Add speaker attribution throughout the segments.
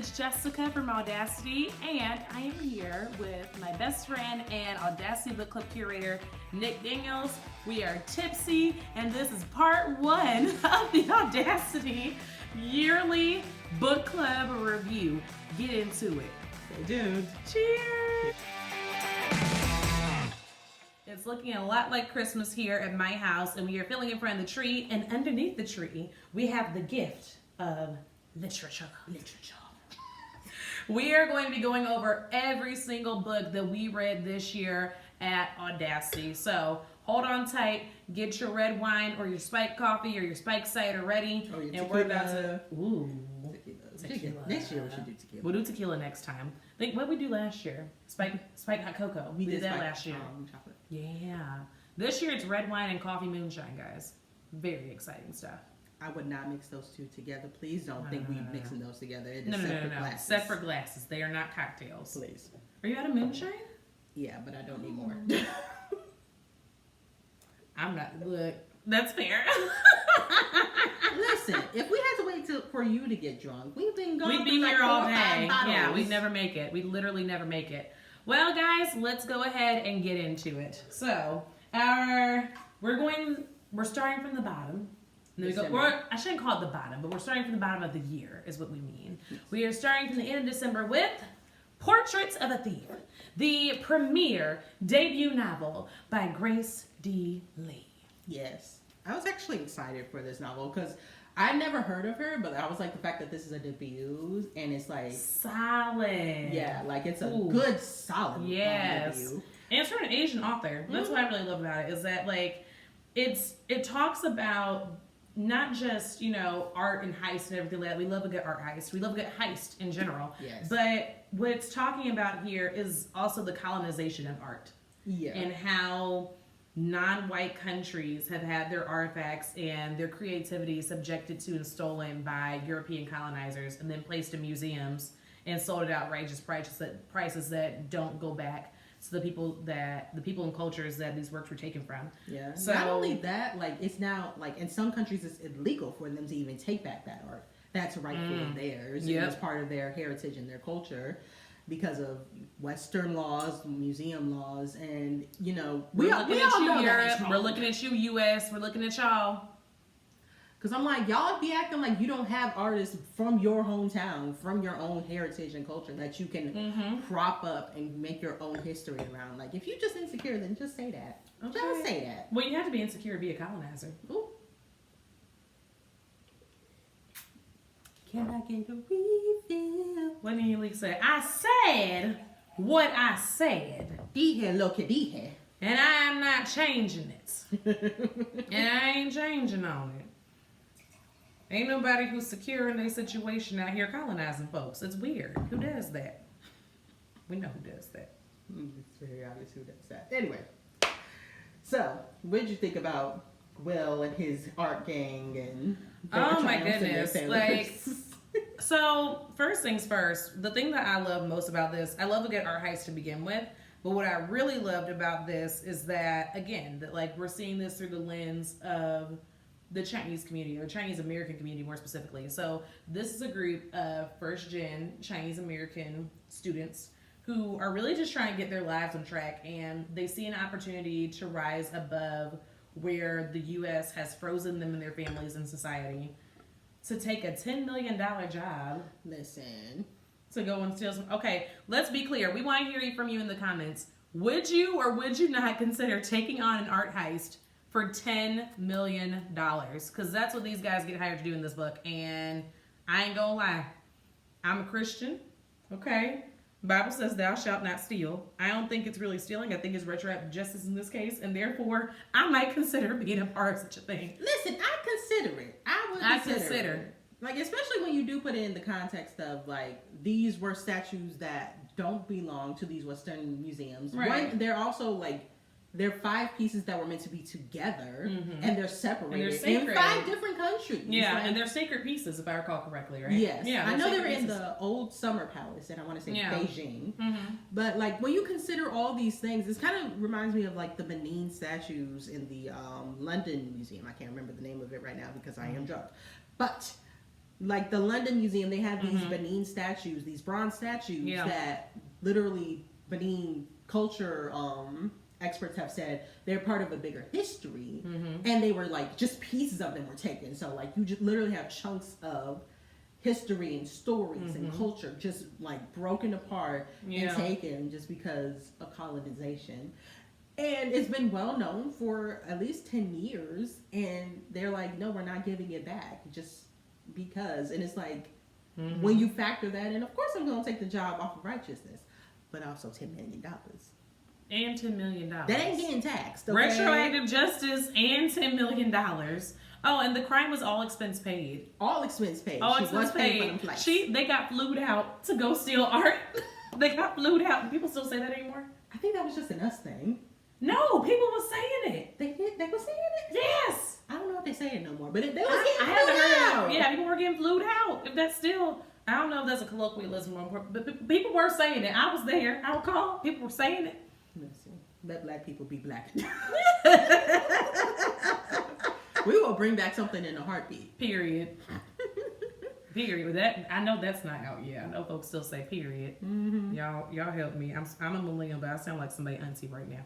Speaker 1: it's Jessica from Audacity, and I am here with my best friend and Audacity Book Club curator, Nic Daniels. We are tipsy, and this is part one of the Audacity yearly book club review. Get into it.
Speaker 2: Stay tuned.
Speaker 1: Cheers! It's looking a lot like Christmas here at my house, and we are filling in front of the tree, and underneath the tree, we have the gift of literature. We are going to be going over every single book that we read this year at Audacity. So hold on tight, get your red wine or your spiked coffee or your spiked cider ready, and we're about to. Ooh, tequila.
Speaker 2: Next year we should do tequila.
Speaker 1: We'll do tequila next time. Think what we do last year? Spiked hot cocoa. We did that last year.
Speaker 2: Chocolate.
Speaker 1: Yeah. This year it's red wine and coffee moonshine, guys. Very exciting stuff.
Speaker 2: I would not mix those two together. Please don't think we're mixing those together. It is
Speaker 1: No.
Speaker 2: glasses.
Speaker 1: Separate glasses. They are not cocktails.
Speaker 2: Please.
Speaker 1: Are you out of moonshine?
Speaker 2: Yeah, but I don't need more.
Speaker 1: I'm not. Look, that's fair.
Speaker 2: Listen, if we had to wait for you to get drunk, we've been gone.
Speaker 1: We'd be
Speaker 2: for
Speaker 1: here
Speaker 2: like
Speaker 1: all
Speaker 2: 4 or 5
Speaker 1: day.
Speaker 2: bottles.
Speaker 1: Yeah, we'd never make it. We'd literally never make it. Well, guys, let's go ahead and get into it. So, we're starting from the bottom. And then I shouldn't call it the bottom, but we're starting from the bottom of the year, is what we mean. Yes. We are starting from the end of December with Portraits of a Thief, the premiere debut novel by Grace D. Lee.
Speaker 2: Yes. I was actually excited for this novel because I never heard of her, but I was like the fact that this is a debut and it's like
Speaker 1: solid.
Speaker 2: Yeah, like it's a good solid debut.
Speaker 1: And it's from an Asian author. That's what I really love about it, is that like it talks about not just, art and heist and everything like that. We love a good art heist. We love a good heist in general.
Speaker 2: Yes.
Speaker 1: But what it's talking about here is also the colonization of art.
Speaker 2: Yeah.
Speaker 1: And how non-white countries have had their artifacts and their creativity subjected to and stolen by European colonizers and then placed in museums and sold at outrageous prices that don't go back to the people and cultures that these works were taken from.
Speaker 2: Yeah.
Speaker 1: So
Speaker 2: not only that, like it's now like in some countries it's illegal for them to even take back that art. That's rightfully theirs. Yep. It's part of their heritage and their culture because of Western laws, museum laws, and we all know Europe.
Speaker 1: We're looking at you, US. We're looking at y'all.
Speaker 2: Because I'm like, y'all be acting like you don't have artists from your hometown, from your own heritage and culture that you can prop up and make your own history around. Like, if you're just insecure, then just say that. Okay. Just say that.
Speaker 1: Well, you have to be insecure to be a colonizer.
Speaker 2: Ooh. Can I get a refill?
Speaker 1: What did you say? I said what I said.
Speaker 2: Dije lo que dije.
Speaker 1: And I am not changing it. And I ain't changing on it. Ain't nobody who's secure in their situation out here colonizing folks. It's weird. Who does that? We know who does that.
Speaker 2: It's very obvious who does that. Anyway, so what did you think about Will and his art gang and?
Speaker 1: Oh my goodness! Like, so first things first. The thing that I love most about this, I love a good art heist to begin with. But what I really loved about this is that we're seeing this through the lens of the Chinese community, or Chinese American community more specifically. So this is a group of first gen Chinese American students who are really just trying to get their lives on track, and they see an opportunity to rise above where the US has frozen them and their families in society, to take a $10 million job.
Speaker 2: Listen.
Speaker 1: To go and steal some. Okay, let's be clear. We want to hear from you in the comments. Would you or would you not consider taking on an art heist for $10 million? Because that's what these guys get hired to do in this book. And I ain't gonna lie, I'm a Christian. Okay, Bible says thou shalt not steal. I don't think it's really stealing. I think it's retroactive justice in this case, and therefore I might consider being a part of such a thing.
Speaker 2: Listen, I consider it. I consider it. Like, especially when you do put it in the context of, like, these were statues that don't belong to these Western museums.
Speaker 1: Right.
Speaker 2: They're also, like, they're 5 pieces that were meant to be together, and they're separated in 5 different countries.
Speaker 1: Yeah, and they're sacred pieces, if I recall correctly, right?
Speaker 2: Yes.
Speaker 1: Yeah,
Speaker 2: I know they're in the old Summer Palace, and I want to say Beijing. But, like, when you consider all these things, this kind of reminds me of, like, the Benin statues in the London Museum. I can't remember the name of it right now because I am drunk. But like the London Museum, they have these Benin statues, these bronze statues that literally Benin culture experts have said they're part of a bigger history, and they were like just pieces of them were taken. So like you just literally have chunks of history and stories and culture just like broken apart and taken just because of colonization. And it's been well known for at least 10 years, and they're like, no, we're not giving it back just because. And it's like, when you factor that in, of course I'm going to take the job off of righteousness, but also $10 million.
Speaker 1: And $10 million.
Speaker 2: That ain't getting taxed. Okay?
Speaker 1: Retroactive justice and $10 million. Oh, and the crime was all expense paid.
Speaker 2: All expense paid.
Speaker 1: All expense paid. They got flued out to go steal art. They got flued out. Do people still say that anymore?
Speaker 2: I think that was just an us thing.
Speaker 1: No, people were saying it.
Speaker 2: They were saying it?
Speaker 1: Yes.
Speaker 2: I don't know if they say it no more, but they was getting
Speaker 1: flued out. Yeah, people were getting flued out. If that's still, I don't know if that's a colloquialism, but people were saying it. I was there. I recall people were saying it.
Speaker 2: Listen, let black people be black. We will bring back something in a heartbeat.
Speaker 1: Period. Period. That I know that's not out yet. I know folks still say period. Y'all help me. I'm a millennial, but I sound like somebody auntie right now.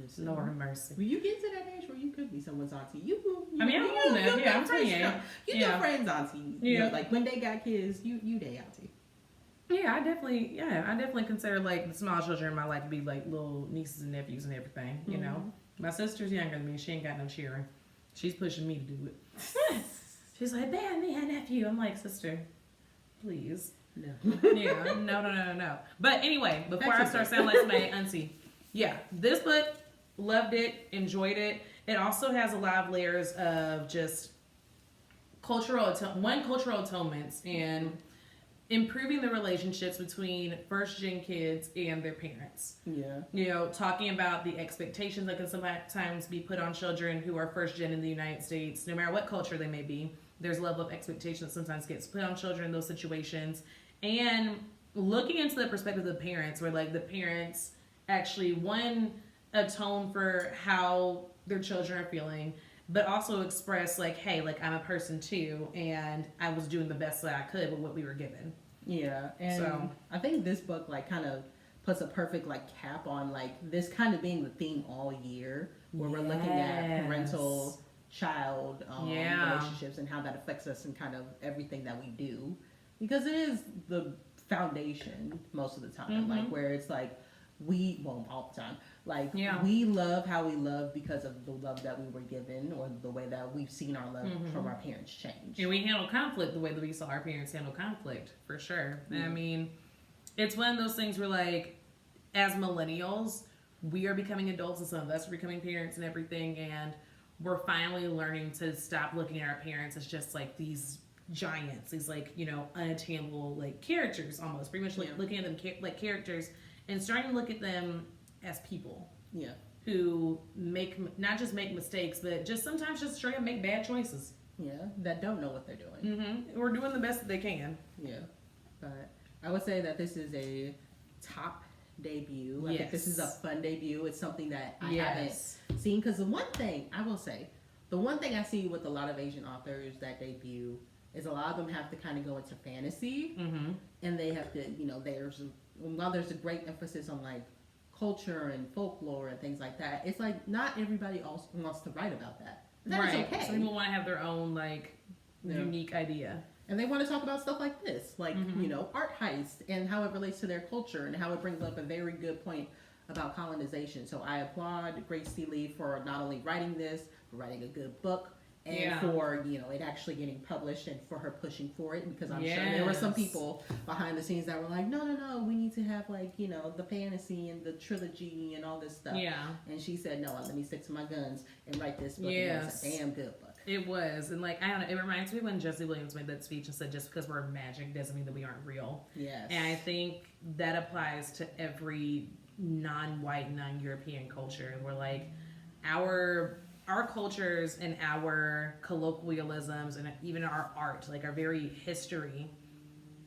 Speaker 1: Listen, Lord have mercy.
Speaker 2: Will you get to that age where you could be someone's auntie? I'm
Speaker 1: friends.
Speaker 2: You know friends auntie. Yeah. You know, like when they got kids, you they auntie.
Speaker 1: Yeah, I definitely consider like the small children in my life to be like little nieces and nephews and everything. You know, my sister's younger than me. She ain't got no cheering. She's pushing me to do it. She's like, "Dad, me a nephew." I'm like, "Sister, please."
Speaker 2: No.
Speaker 1: Yeah, no. But anyway, before I start sounding like somebody auntie, yeah, this book, loved it, enjoyed it. It also has a lot of layers of just cultural atonements and improving the relationships between first-gen kids and their parents.
Speaker 2: Yeah.
Speaker 1: You know, talking about the expectations that can sometimes be put on children who are first-gen in the United States, no matter what culture they may be. There's a level of expectation that sometimes gets put on children in those situations. And looking into the perspective of the parents, where like the parents actually, one, atone for how their children are feeling, but also express like, hey, like I'm a person too, and I was doing the best that I could with what we were given.
Speaker 2: Yeah, and so I think this book like kind of puts a perfect like cap on like this kind of being the theme all year, where we're looking at parental child relationships and how that affects us and kind of everything that we do, because it is the foundation most of the time, like where it's like all the time, like we love how we love because of the love that we were given or the way that we've seen our love from our parents change.
Speaker 1: And we handle conflict the way that we saw our parents handle conflict, for sure. I mean, it's one of those things where like, as millennials, we are becoming adults and some of us are becoming parents and everything, and we're finally learning to stop looking at our parents as just like these giants, these like, you know, unattainable like characters almost, pretty much like looking at them like characters and starting to look at them as people who not just make mistakes, but just sometimes just straight up make bad choices.
Speaker 2: That don't know what they're doing.
Speaker 1: We're doing the best that they can.
Speaker 2: But I would say that this is a top debut. I think this is a fun debut. It's something that I haven't seen, because the one thing I see with a lot of Asian authors that debut is a lot of them have to kind of go into fantasy, and they have to, you know, while there's a great emphasis on like culture and folklore and things like that, it's like not everybody else wants to write about that. That's okay.
Speaker 1: Some people want to have their own like unique idea.
Speaker 2: And they want to talk about stuff like this, like, you know, art heist and how it relates to their culture and how it brings up a very good point about colonization. So I applaud Grace C. Lee for not only writing this, but writing a good book, and for, you know, it actually getting published and for her pushing for it, because I'm sure there were some people behind the scenes that were like, no, we need to have like, you know, the fantasy and the trilogy and all this stuff. And she said, no, let me stick to my guns and write this book. And it's a damn good book.
Speaker 1: It was. And like, I don't know, it reminds me when Jesse Williams made that speech and said, just because we're magic doesn't mean that we aren't real. And I think that applies to every non-white, non-European culture. We're like, our cultures and our colloquialisms and even our art, like our very history,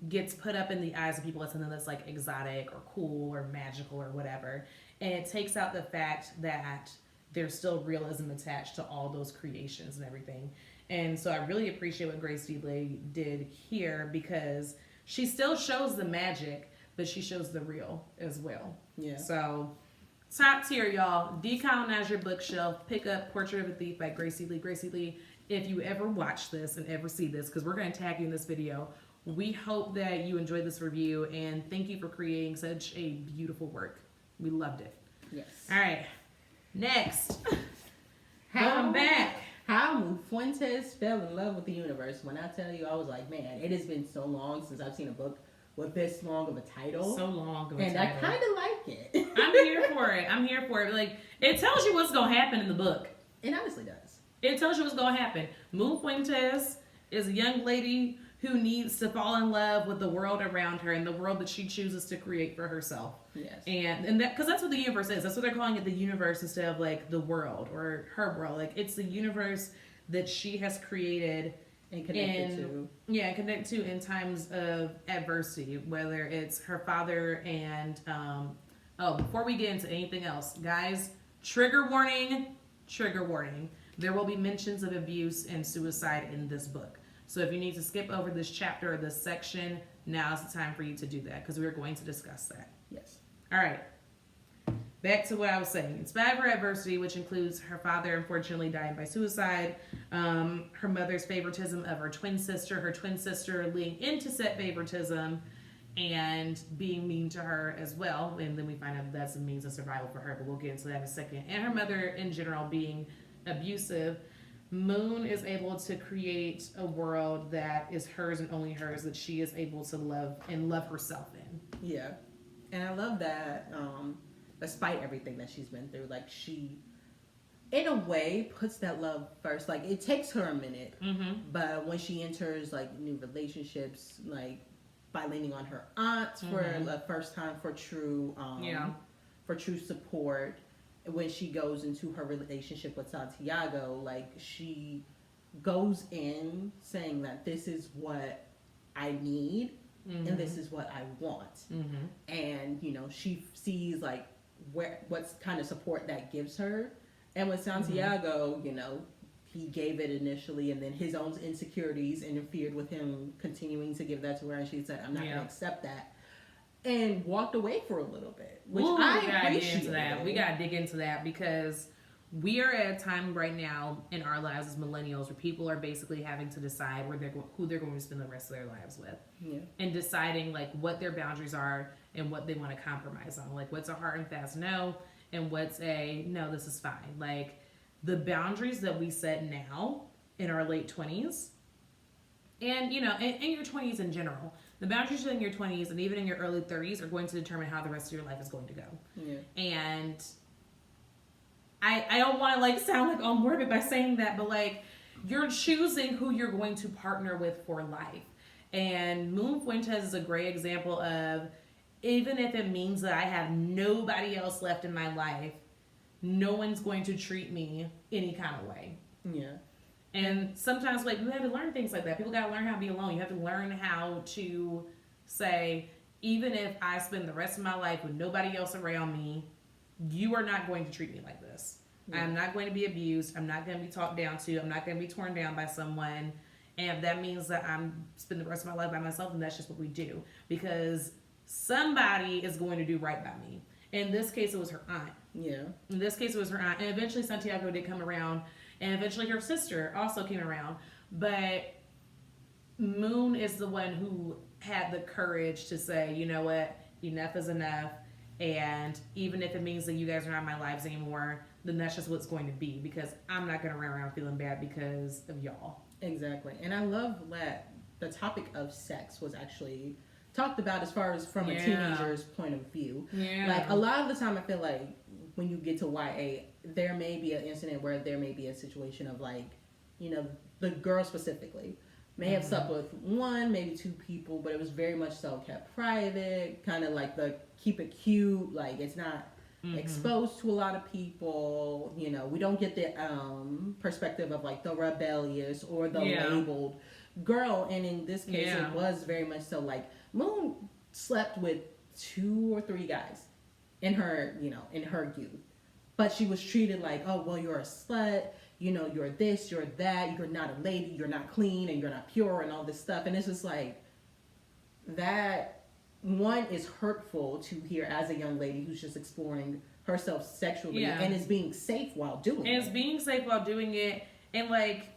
Speaker 1: gets put up in the eyes of people as something that's like exotic or cool or magical or whatever. And it takes out the fact that there's still realism attached to all those creations and everything. And so I really appreciate what Grace Deeley did here, because she still shows the magic, but she shows the real as well.
Speaker 2: Yeah.
Speaker 1: So top tier, y'all. Decolonize your bookshelf. Pick up Portrait of a Thief by Grace Deeley. Grace Deeley, if you ever watch this and ever see this, because we're going to tag you in this video, we hope that you enjoyed this review, and thank you for creating such a beautiful work. We loved it.
Speaker 2: Yes.
Speaker 1: All right. Next. Going back.
Speaker 2: How Fuentes fell in love with the universe. When I tell you, I was like, man, it has been so long since I've seen a book with this long of a title.
Speaker 1: So long of a
Speaker 2: title. And I kind of like it.
Speaker 1: I'm here for it. I'm here for it. Like, it tells you what's going to happen in the book.
Speaker 2: It honestly does.
Speaker 1: It tells you what's going to happen. Moon Fuentes is a young lady who needs to fall in love with the world around her and the world that she chooses to create for herself.
Speaker 2: Yes.
Speaker 1: And that, because that's what the universe is. That's what they're calling it, the universe, instead of like the world or her world. Like, it's the universe that she has created
Speaker 2: and connected to.
Speaker 1: Yeah, connect to in times of adversity, whether it's her father and before we get into anything else, guys, trigger warning. There will be mentions of abuse and suicide in this book. So if you need to skip over this chapter or this section, now is the time for you to do that, because we're going to discuss that.
Speaker 2: Yes.
Speaker 1: All right. Back to what I was saying. In spite of her adversity, which includes her father unfortunately dying by suicide, her mother's favoritism of her twin sister leading into said favoritism, and being mean to her as well. And then we find out that's a means of survival for her, but we'll get into that in a second. And her mother in general being abusive, Moon is able to create a world that is hers and only hers, that she is able to love and love herself in.
Speaker 2: Yeah. And I love that, despite everything that she's been through, like, she, in a way, puts that love first. Like, it takes her a minute, but when she enters, like, new relationships, like, by leaning on her aunt for the first time for true support, when she goes into her relationship with Santiago, like, she goes in saying that this is what I need and this is what I want. And, you know, she sees, like, what's kind of support that gives her. And with Santiago, you know, he gave it initially, and then his own insecurities interfered with him continuing to give that to her, and she said, I'm not going to accept that. And walked away for a little bit, which I appreciate.
Speaker 1: We gotta dig into that, because we are at a time right now in our lives as millennials where people are basically having to decide who they're going to spend the rest of their lives with, and deciding like what their boundaries are and what they want to compromise on. Like, what's a hard and fast no, and what's a no, this is fine. Like, the boundaries that we set now in our late 20s, and you know, in your 20s in general. The boundaries in your 20s and even in your early 30s are going to determine how the rest of your life is going to go. Yeah. And I don't want to like sound like all morbid by saying that, but like, you're choosing who you're going to partner with for life. And Moon Fuentes is a great example of, even if it means that I have nobody else left in my life, no one's going to treat me any kind of way.
Speaker 2: Yeah.
Speaker 1: And sometimes, like, you have to learn things like that. People got to learn how to be alone. You have to learn how to say, even if I spend the rest of my life with nobody else around me, you are not going to treat me like this. Yeah. I'm not going to be abused. I'm not going to be talked down to. I'm not going to be torn down by someone. And if that means that I'm spend the rest of my life by myself, then that's just what we do. Because somebody is going to do right by me. In this case, it was her aunt.
Speaker 2: Yeah.
Speaker 1: In this case, it was her aunt. And eventually, Santiago did come around. And eventually her sister also came around. But Moon is the one who had the courage to say, you know what, enough is enough. And even if it means that you guys are not in my lives anymore, then that's just what's going to be. Because I'm not going to run around feeling bad because of y'all.
Speaker 2: Exactly. And I love that the topic of sex was actually talked about as far as from a teenager's point of view.
Speaker 1: Yeah.
Speaker 2: Like, a lot of the time I feel like when you get to YA, there may be an incident where there may be a situation of, like, you know, the girl specifically may have slept with one, maybe two people, but it was very much so kept private, kind of like the keep it cute, like it's not exposed to a lot of people. You know, we don't get the perspective of like the rebellious or the labeled girl. And in this case, it was very much so like Moon slept with 2 or 3 guys in her, you know, in her youth. But she was treated like, oh, well, you're a slut. you know, you're this, you're that, you're not a lady, you're not clean, and you're not pure, and all this stuff. And it's just like, that, one, is hurtful to hear as a young lady who's just exploring herself sexually, and is being safe while doing it.
Speaker 1: And is being safe while doing it, and like,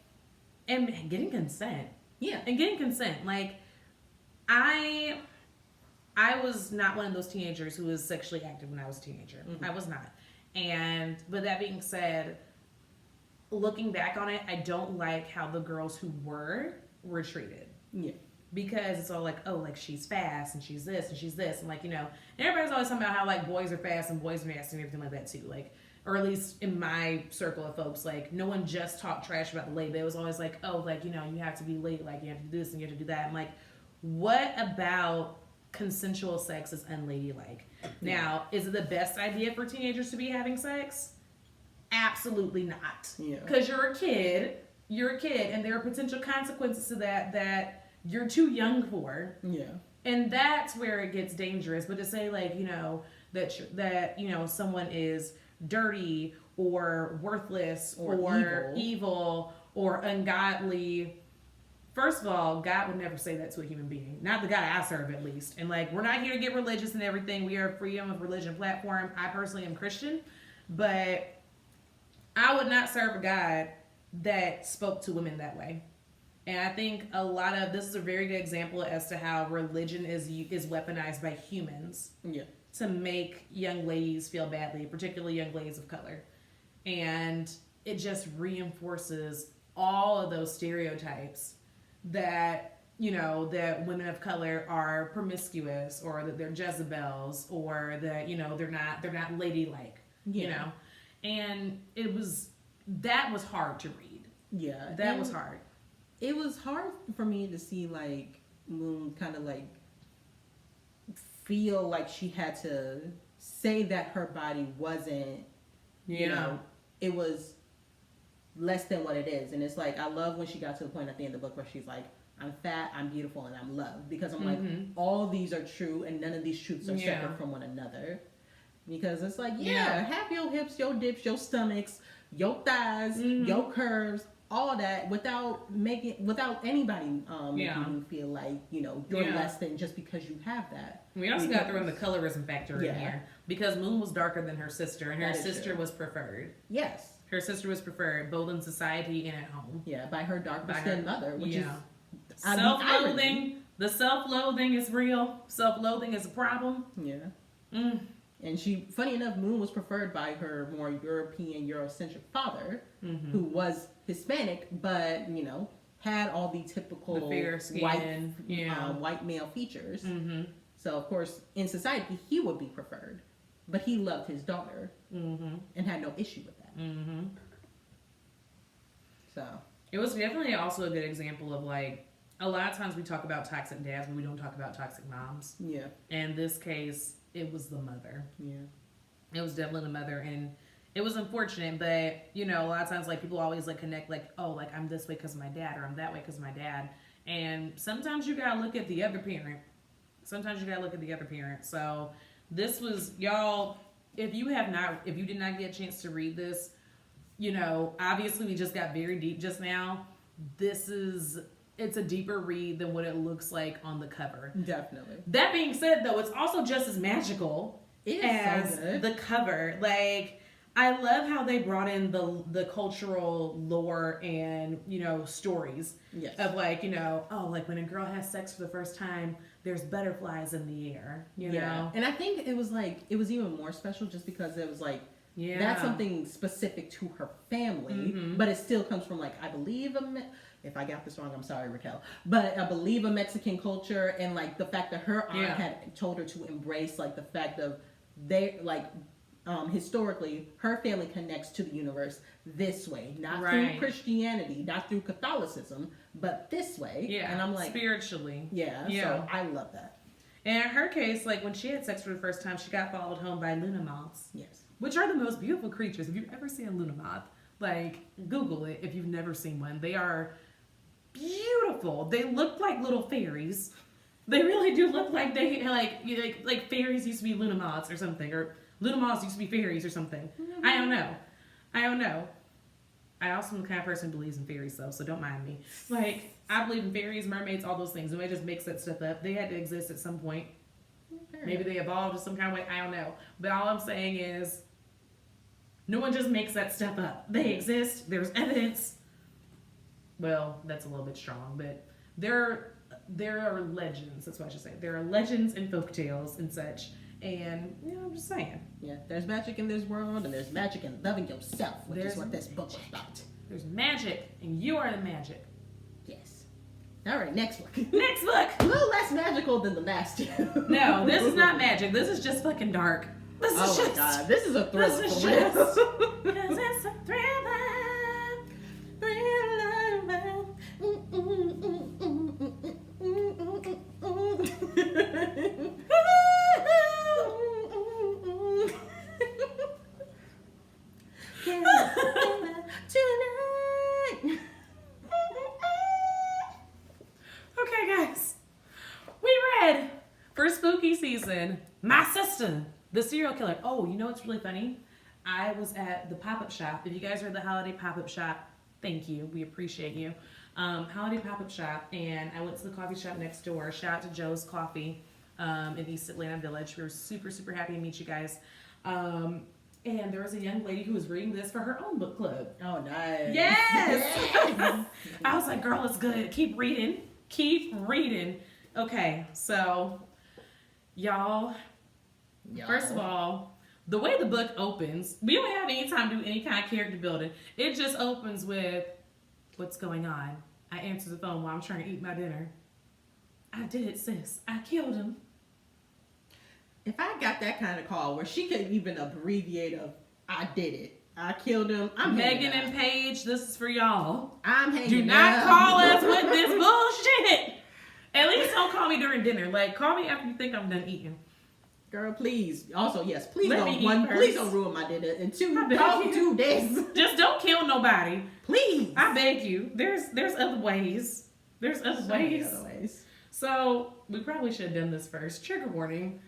Speaker 1: and getting consent.
Speaker 2: Yeah.
Speaker 1: And getting consent. Like, I was not one of those teenagers who was sexually active when I was a teenager.
Speaker 2: Mm-hmm.
Speaker 1: I was not. But that being said, looking back on it, I don't like how the girls who were treated.
Speaker 2: Yeah.
Speaker 1: Because it's all like, oh, like, she's fast, and she's this, and she's this. And like, you know, and everybody's always talking about how like boys are fast and boys are nasty and everything like that too. Like, or at least in my circle of folks, like, no one just talked trash about the late, but it was always like, oh, like, you know, you have to be late, like, you have to do this and you have to do that. I'm like, what about consensual sex is unladylike? Now, is it the best idea for teenagers to be having sex? Absolutely not.
Speaker 2: Yeah.
Speaker 1: Because you're a kid, and there are potential consequences to that you're too young for.
Speaker 2: Yeah.
Speaker 1: And that's where it gets dangerous. But to say, like, you know, that you know, someone is dirty or worthless or evil or ungodly. First of all, God would never say that to a human being. Not the guy I serve, at least. And like, we're not here to get religious and everything. We are a freedom of religion platform. I personally am Christian, but I would not serve a God that spoke to women that way. And I think a lot of this is a very good example as to how religion is weaponized by humans.
Speaker 2: Yeah.
Speaker 1: To make young ladies feel badly, particularly young ladies of color. And it just reinforces all of those stereotypes that, you know, that women of color are promiscuous, or that they're Jezebels, or that, you know, they're not ladylike, you know. And that was hard to read.
Speaker 2: Yeah.
Speaker 1: That was hard.
Speaker 2: It was hard for me to see, like, Moon kind of like feel like she had to say that her body wasn't, you know, it was less than what it is. And it's like, I love when she got to the point at the end of the book where she's like, I'm fat, I'm beautiful, and I'm loved. Because I'm like, all these are true, and none of these truths are separate from one another. Because it's like, have your hips, your dips, your stomachs, your thighs, your curves, all that, without anybody making you feel like, you know, you're less than just because you have that.
Speaker 1: We also got to throw in the colorism factor in here, because Moon was darker than her sister, and her sister was preferred.
Speaker 2: Yes.
Speaker 1: Her sister was preferred, both in society and at home.
Speaker 2: Yeah, by her darker-skinned mother, which is
Speaker 1: self-loathing. The self-loathing is real. Self-loathing is a problem.
Speaker 2: Yeah. And she, funny enough, Moon was preferred by her more European, Eurocentric father, who was Hispanic, but, you know, had all the typical
Speaker 1: fair skin,
Speaker 2: white male features. So, of course, in society, he would be preferred. But he loved his daughter and had no issue with that. So. It
Speaker 1: was definitely also a good example of, like, a lot of times we talk about toxic dads, but we don't talk about toxic moms.
Speaker 2: Yeah.
Speaker 1: In this case, it was the mother.
Speaker 2: Yeah.
Speaker 1: It was definitely the mother, and it was unfortunate, but, you know, a lot of times, like, people always, like, connect, like, oh, like, I'm this way because of my dad, or I'm that way because of my dad. And sometimes you gotta look at the other parent. So this was, y'all, if you did not get a chance to read this, you know, obviously we just got very deep just now. It's a deeper read than what it looks like on the cover.
Speaker 2: Definitely.
Speaker 1: That being said, though, it's also just as magical as the cover. Like, I love how they brought in the cultural lore and, you know, stories of, like, you know, oh, like when a girl has sex for the first time, there's butterflies in the air, you know?
Speaker 2: And I think it was even more special just because it was like, that's something specific to her family, but it still comes from, like, I believe, if I got this wrong, I'm sorry, Raquel, but I believe a Mexican culture, and, like, the fact that her aunt had told her to embrace, like, the fact of historically, her family connects to the universe this way, not through Christianity, not through Catholicism, but this way.
Speaker 1: Yeah,
Speaker 2: and I'm like,
Speaker 1: spiritually.
Speaker 2: Yeah, so I love that.
Speaker 1: And in her case, like, when she had sex for the first time, she got followed home by Luna moths.
Speaker 2: Yes.
Speaker 1: Which are the most beautiful creatures. If you've ever seen a Luna moth, like, Google it if you've never seen one. They are beautiful. They look like little fairies. They really do look like like fairies used to be Luna moths or something, or Luna moths used to be fairies or something. I don't know. I also am the kind of person who believes in fairies, though, so don't mind me. Like, I believe in fairies, mermaids, all those things. Nobody just makes that stuff up. They had to exist at some point. Maybe they evolved in some kind of way. I don't know. But all I'm saying is, no one just makes that stuff up. They exist. There's evidence. Well, that's a little bit strong, but there are legends. That's what I should say. There are legends and folktales and such. And, I'm just saying.
Speaker 2: Yeah, there's magic in this world, and there's magic in loving yourself, which is what this book was about.
Speaker 1: There's magic, and you are the magic.
Speaker 2: Yes. All right, next book.
Speaker 1: Next book!
Speaker 2: A little less magical than the last two.
Speaker 1: No, this is not magic. This is just fucking dark. This is just...
Speaker 2: my God. This is a thriller.
Speaker 1: This is just... Because it's a thriller. Okay, guys. We read for spooky season, My Sister, the Serial Killer. Oh, you know what's really funny? I was at the pop-up shop. If you guys are at the holiday pop-up shop, thank you. We appreciate you. Holiday pop-up shop, and I went to the coffee shop next door. Shout out to Joe's Coffee in East Atlanta Village. We were super, super happy to meet you guys. And there was a young lady who was reading this for her own book club.
Speaker 2: Oh, nice.
Speaker 1: Yes! I was like, girl, it's good. Keep reading. Keep reading. Okay, so, y'all, first of all, the way the book opens, we don't have any time to do any kind of character building. It just opens with, what's going on? I answer the phone while I'm trying to eat my dinner. I did it, sis. I killed him.
Speaker 2: If I got that kind of call where she could even abbreviate of, I did it, I killed him, I'm
Speaker 1: Megan and Paige, this is for y'all.
Speaker 2: I'm hanging
Speaker 1: Do not call us with this bullshit. At least don't call me during dinner. Like, call me after you think I'm done eating.
Speaker 2: Girl, please. Also, yes, please
Speaker 1: Let
Speaker 2: don't
Speaker 1: me eat
Speaker 2: please
Speaker 1: first.
Speaker 2: don't ruin my dinner. And two,
Speaker 1: I beg
Speaker 2: don't
Speaker 1: you.
Speaker 2: do this.
Speaker 1: Just don't kill nobody.
Speaker 2: Please.
Speaker 1: I beg you. There's other ways. There's other ways. So we probably should have done this first. Trigger warning.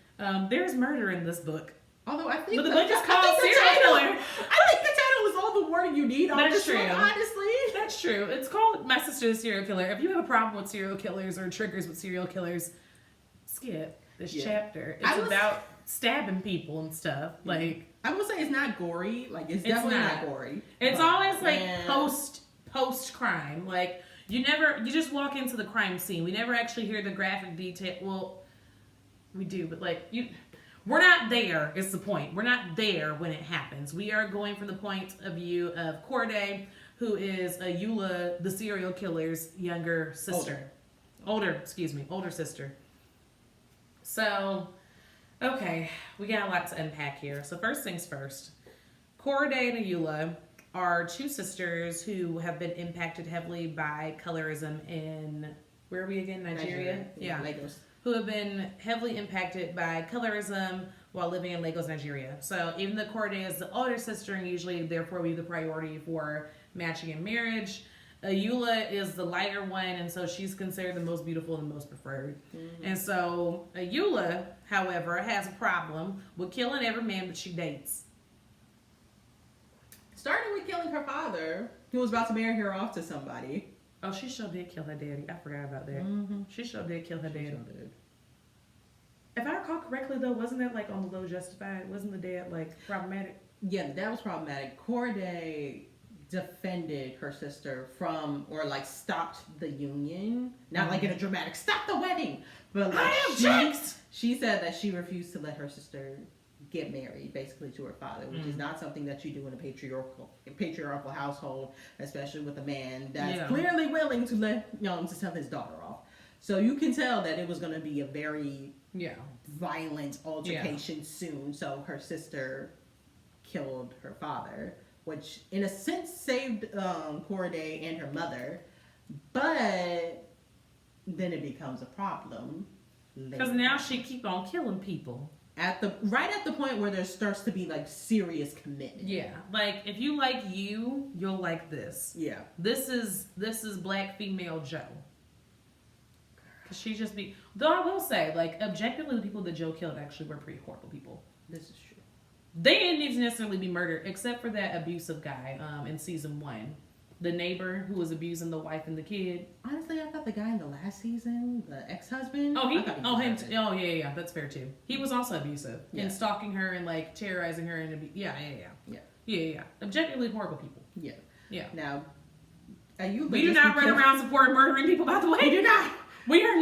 Speaker 1: There's murder in this book.
Speaker 2: Although I think
Speaker 1: But the book is called Serial Killer.
Speaker 2: I think the title is all the wording you need.
Speaker 1: That's true.
Speaker 2: Honestly.
Speaker 1: That's true. It's called My Sister the Serial Killer. If you have a problem with serial killers or triggers with serial killers, skip this chapter. It's about stabbing people and stuff. Like,
Speaker 2: I will say it's not gory. Like, it's definitely not gory.
Speaker 1: It's always like post crime. Like, you just walk into the crime scene. We never actually hear the graphic detail. Well, we do, but like we're not there is the point. We're not there when it happens. We are going from the point of view of Corday, who is Eula, the serial killer's younger sister. Older sister. So, okay, we got a lot to unpack here. So first things first, Corday and Eula are two sisters who have been impacted heavily by colorism in, where are we again? Nigeria? Yeah.
Speaker 2: Lagos.
Speaker 1: Who have been heavily impacted by colorism while living in Lagos, Nigeria. So even though Corday is the older sister and usually therefore we the priority for matching in marriage, Eula is the lighter one, and so she's considered the most beautiful and the most preferred. Mm-hmm. And so Eula, however, has a problem with killing every man that she dates.
Speaker 2: Starting with killing her father, who was about to marry her off to somebody.
Speaker 1: Oh, she sure did kill her daddy. I forgot about that.
Speaker 2: Mm-hmm.
Speaker 1: She sure did kill her daddy. If I recall correctly, though, wasn't that like on the low justified? Wasn't the dad like problematic?
Speaker 2: Yeah, the dad was problematic. Corday defended her sister from, or like stopped the union. Not like in a dramatic, stop the wedding. But like she said that she refused to let her sister get married basically to her father, which is not something that you do in a patriarchal household, especially with a man that's clearly willing to let to sell his daughter off. So you can tell that it was going to be a very violent altercation soon. So her sister killed her father, which in a sense saved Corday and her mother, but then it becomes a problem
Speaker 1: because now she keep on killing people.
Speaker 2: Right at the point where there starts to be like serious commitment. Yeah.
Speaker 1: Like if you like you'll like this.
Speaker 2: Yeah.
Speaker 1: This is black female Joe. Cause she just though I will say, like objectively the people that Joe killed actually were pretty horrible people.
Speaker 2: This is true.
Speaker 1: They didn't need to necessarily be murdered, except for that abusive guy in season 1. The neighbor who was abusing the wife and the kid.
Speaker 2: Honestly, I thought the guy in the last season, the ex-husband.
Speaker 1: Yeah, that's fair too. He was also abusive and stalking her and like terrorizing her and yeah. Objectively horrible people. Yeah.
Speaker 2: Now,
Speaker 1: we do not run around supporting murdering people. By the way, we do not. We are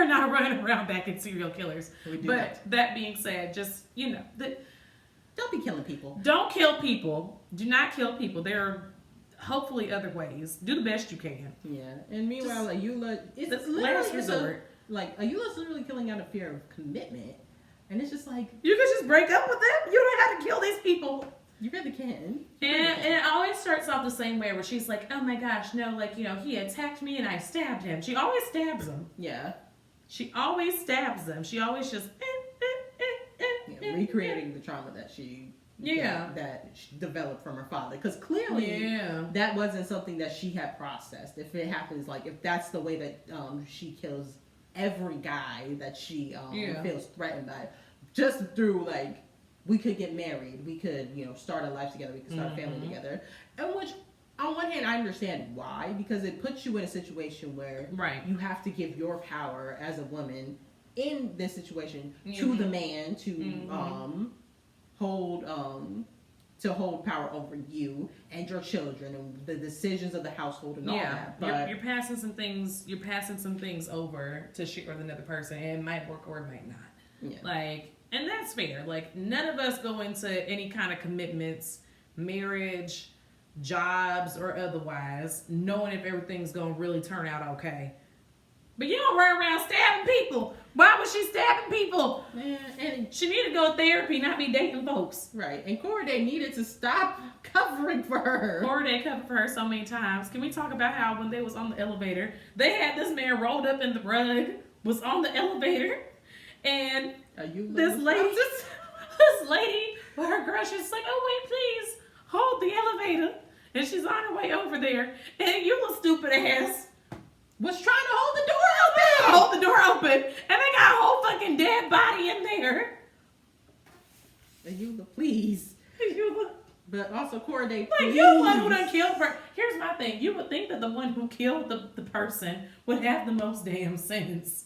Speaker 1: not running around backing serial killers. But that being said, just
Speaker 2: don't be killing people.
Speaker 1: Don't kill people. Do not kill people. There are hopefully other ways. Do the best you can.
Speaker 2: Yeah. And meanwhile, Ayula, it's
Speaker 1: last resort.
Speaker 2: Ayula's literally killing out of fear of commitment. And it's just like,
Speaker 1: you can just break up with them. You don't have to kill these people.
Speaker 2: You really can.
Speaker 1: And it always starts off the same way where she's like, oh my gosh, no, he attacked me and I stabbed him. She always stabs him.
Speaker 2: Yeah.
Speaker 1: She always stabs them. She always just
Speaker 2: recreating the trauma that she developed from her father, because clearly that wasn't something that she had processed. If it happens, if that's the way that she kills every guy that she feels threatened by, just through we could get married, we could start a life together, we could start a family together, and which on one hand I understand why, because it puts you in a situation where you have to give your power as a woman in this situation to the man to hold power over you and your children and the decisions of the household and all that. But
Speaker 1: you're passing some things. You're passing some things over to share with another person, and it might work or it might not. Yeah. And that's fair. None of us go into any kind of commitments, marriage, jobs, or otherwise, knowing if everything's gonna really turn out okay. But you don't run around stabbing people. Why was she stabbing people? And she needed to go to therapy, not be dating folks.
Speaker 2: Right. And Corday needed to stop covering for her.
Speaker 1: Corday covered for her so many times. Can we talk about how when they was on the elevator, they had this man rolled up in the rug, was on the elevator, and this lady with her girl, she's like, oh wait, please, hold the elevator. And she's on her way over there. And you little stupid ass was trying to hold the door open. And they got a whole fucking dead body in there.
Speaker 2: Ayula, please. But also Corday,
Speaker 1: please. You're the one who done killed her. Here's my thing. You would think that the one who killed the person would have the most damn sense.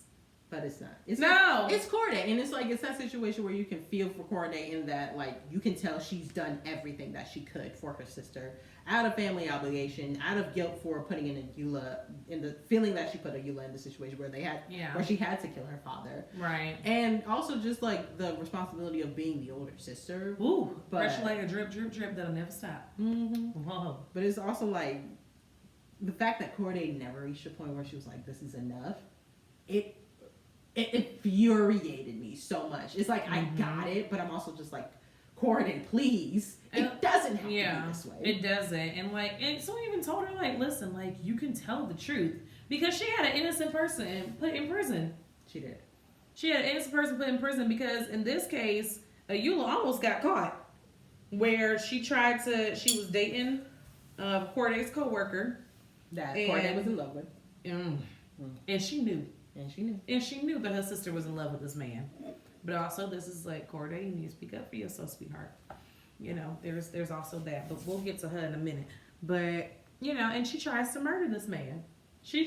Speaker 2: But it's not. It's Corday. And it's that situation where you can feel for Corday in that, you can tell she's done everything that she could for her sister. Out of family obligation, out of guilt for putting in Ayula, in the feeling that she put Ayula in the situation where where she had to kill her father.
Speaker 1: Right.
Speaker 2: And also just the responsibility of being the older sister.
Speaker 1: Ooh. Pressure like a drip, drip, drip that'll never stop.
Speaker 2: Mm-hmm. Whoa. But it's also the fact that Corday never reached a point where she was like, this is enough. It infuriated me so much. It's I got it, but I'm also just Corday, please. It doesn't have to be this way.
Speaker 1: It doesn't. And someone even told her, listen, you can tell the truth. Because she had an innocent person put in prison.
Speaker 2: She did.
Speaker 1: She had an innocent person put in prison because in this case, Ayula almost got caught. Where she was dating Corday's co-worker.
Speaker 2: That Corday was in love with.
Speaker 1: And she knew.
Speaker 2: And she knew
Speaker 1: that her sister was in love with this man. But also, this is Corday, you need to speak up for yourself, sweetheart. There's also that. But we'll get to her in a minute. But, and she tries to murder this man. He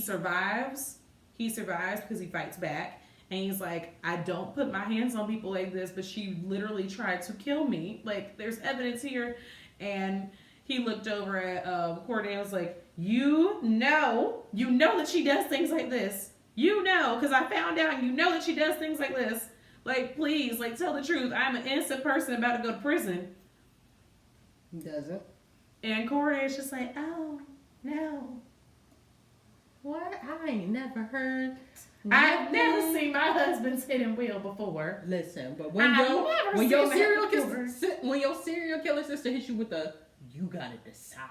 Speaker 1: survives. Because he fights back. And he's like, I don't put my hands on people like this, but she literally tried to kill me. There's evidence here. And he looked over at Corday and was like, you know that she does things like this. Because I found out, that she does things like this. Please, tell the truth. I'm an innocent person about to go to prison.
Speaker 2: He doesn't.
Speaker 1: And Corday is just like, oh, no.
Speaker 2: What? I ain't never heard.
Speaker 1: I've never seen my husband sitting wheel before.
Speaker 2: Listen, but when your serial killer sister hits you with you gotta decide.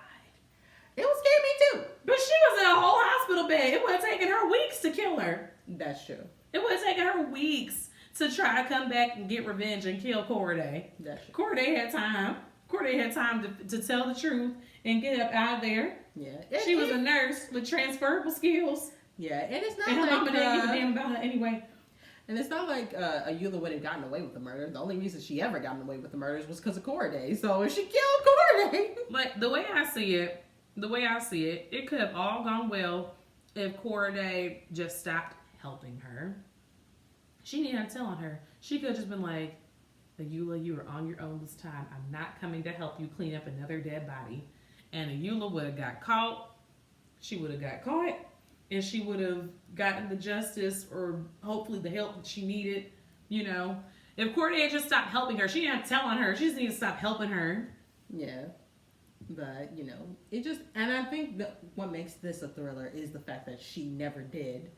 Speaker 2: It would scare me too.
Speaker 1: But she was in a whole hospital bed. It would have taken her weeks to kill her.
Speaker 2: That's true.
Speaker 1: It would have taken her weeks to try to come back and get revenge and kill Corday.
Speaker 2: That's true.
Speaker 1: Corday had time. Corday had time to tell the truth and get up out of there.
Speaker 2: Yeah.
Speaker 1: She was a nurse with transferable skills.
Speaker 2: Yeah, and it's not
Speaker 1: and her mama didn't give a damn about her anyway.
Speaker 2: And it's not like Ayula would have gotten away with the murder. The only reason she ever gotten away with the murders was because of Corday. So if she killed Corday,
Speaker 1: like the way I see it, it could have all gone well if Corday just stopped helping her. She needed to tell on her. She could have just been like, Ayula, you are on your own this time. I'm not coming to help you clean up another dead body. And Ayula would have got caught. She would have got caught. And she would have gotten the justice or hopefully the help that she needed. You know, if Corday had just stopped helping her, she didn't have to tell on her. She just needed to stop helping her.
Speaker 2: Yeah. But, you know, it just, and I think that what makes this a thriller is the fact that she never did.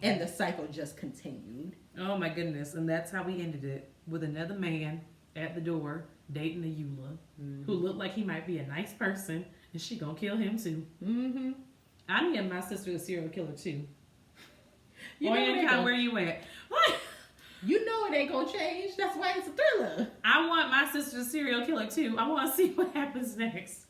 Speaker 2: And the cycle just continued.
Speaker 1: Oh my goodness. And that's how we ended it, with another man at the door dating Ayula, who looked like he might be a nice person, and she gonna kill him too. I need my sister a serial killer too. You know where you at? What?
Speaker 2: You know it ain't gonna change. That's why it's a thriller.
Speaker 1: I want my sister a serial killer too. I want to see what happens next.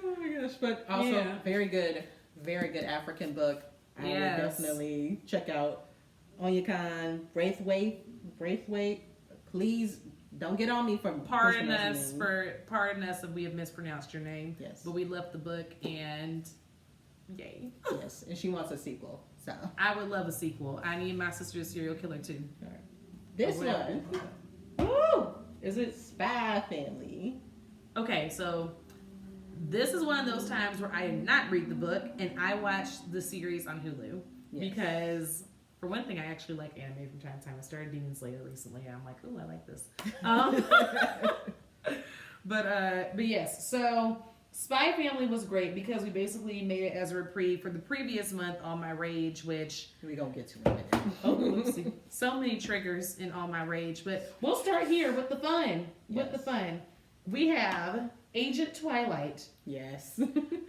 Speaker 2: Oh my gosh! But also very good African book. I would definitely check out Onyakan Braithwaite. Please don't get on me for
Speaker 1: pardon us if we have mispronounced your name.
Speaker 2: Yes,
Speaker 1: but we left the book and yay.
Speaker 2: Yes, and she wants a sequel. So
Speaker 1: I would love a sequel. I need my sister a serial killer too.
Speaker 2: All right. This one, is it Spy Family?
Speaker 1: Okay, so this is one of those times where I did not read the book and I watched the series on Hulu because, for one thing, I actually like anime from time to time. I started Demon Slayer recently and I'm like, oh, I like this. But yes, so Spy Family was great because we basically made it as a reprieve for the previous month on My Rage, which
Speaker 2: we gonna get to in a minute.
Speaker 1: Oh, oopsie. So many triggers in All My Rage, but we'll start here with the fun. We have Agent Twilight.
Speaker 2: Yes.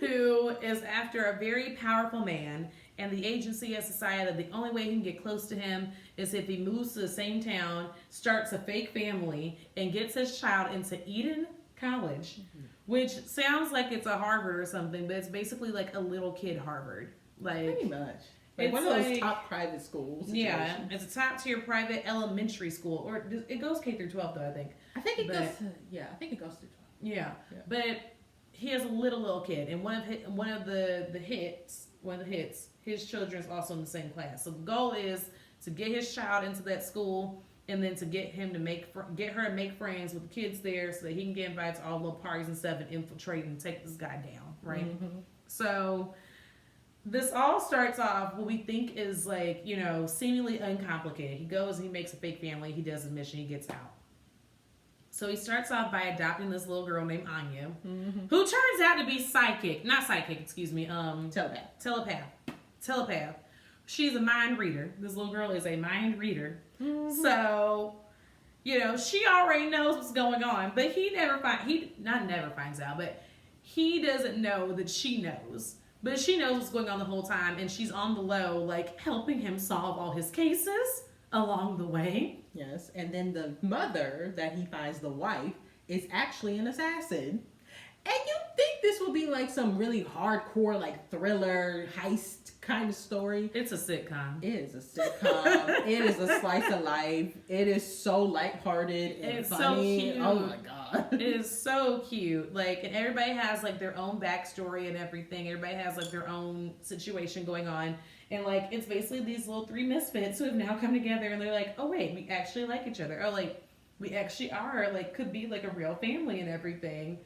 Speaker 1: Who is after a very powerful man, and the agency has decided that the only way he can get close to him is if he moves to the same town, starts a fake family, and gets his child into Eden College, which sounds like it's a Harvard or something, but it's basically like a little kid Harvard. Like,
Speaker 2: pretty much. Like one of those top private schools.
Speaker 1: Yeah, it's a top tier private elementary school, or it goes K through 12 though. I think
Speaker 2: it goes. I think it goes through 12.
Speaker 1: Yeah, but he has a little kid, and one of the hits, his children is also in the same class. So the goal is to get his child into that school, and then to get her to make friends with the kids there, so that he can get invited to all the little parties and stuff, and infiltrate and take this guy down, right? So this all starts off what we think is like, you know, seemingly uncomplicated. He goes and he makes a fake family, he does his mission, he gets out. So he starts off by adopting this little girl named Anya, who turns out to be telepath. She's a mind reader. This little girl is a mind reader. So, you know, she already knows what's going on, but he doesn't know that she knows. But she knows what's going on the whole time, and she's on the low, like, helping him solve all his cases along the way.
Speaker 2: Yes, and then the mother that he finds, the wife, is actually an assassin. And you think this will be like some really hardcore, like, thriller, heist kind of story.
Speaker 1: It's a sitcom.
Speaker 2: It is a sitcom. It is a slice of life. It is so lighthearted and funny.
Speaker 1: So cute.
Speaker 2: Oh my god.
Speaker 1: It is so cute. Like, and everybody has like their own backstory and everything. Everybody has like their own situation going on. And like, it's basically these little three misfits who have now come together and they're like, oh wait, we actually like each other. Oh, like, we actually are, like, could be like a real family and everything.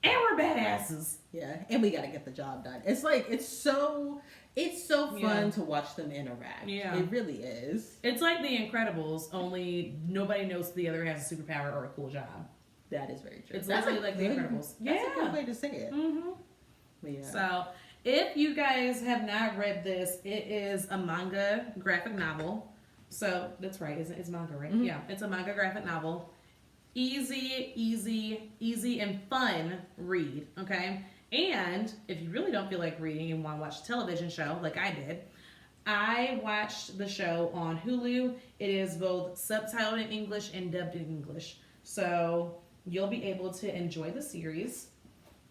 Speaker 1: And we're badasses.
Speaker 2: Yeah, and we gotta get the job done. It's like, it's so fun to watch them interact. Yeah. It really is.
Speaker 1: It's like The Incredibles, only nobody knows the other has a superpower or a cool job.
Speaker 2: That is very true.
Speaker 1: It's literally like The Incredibles.
Speaker 2: That's a good way to say it.
Speaker 1: Yeah. So, if you guys have not read this, it is a manga graphic novel. So, that's right. It's manga, right? Yeah, it's a manga graphic novel. Easy and fun read, okay? And if you really don't feel like reading and want to watch a television show like I did, I watched the show on Hulu. It is both subtitled in English and dubbed in English. So you'll be able to enjoy the series,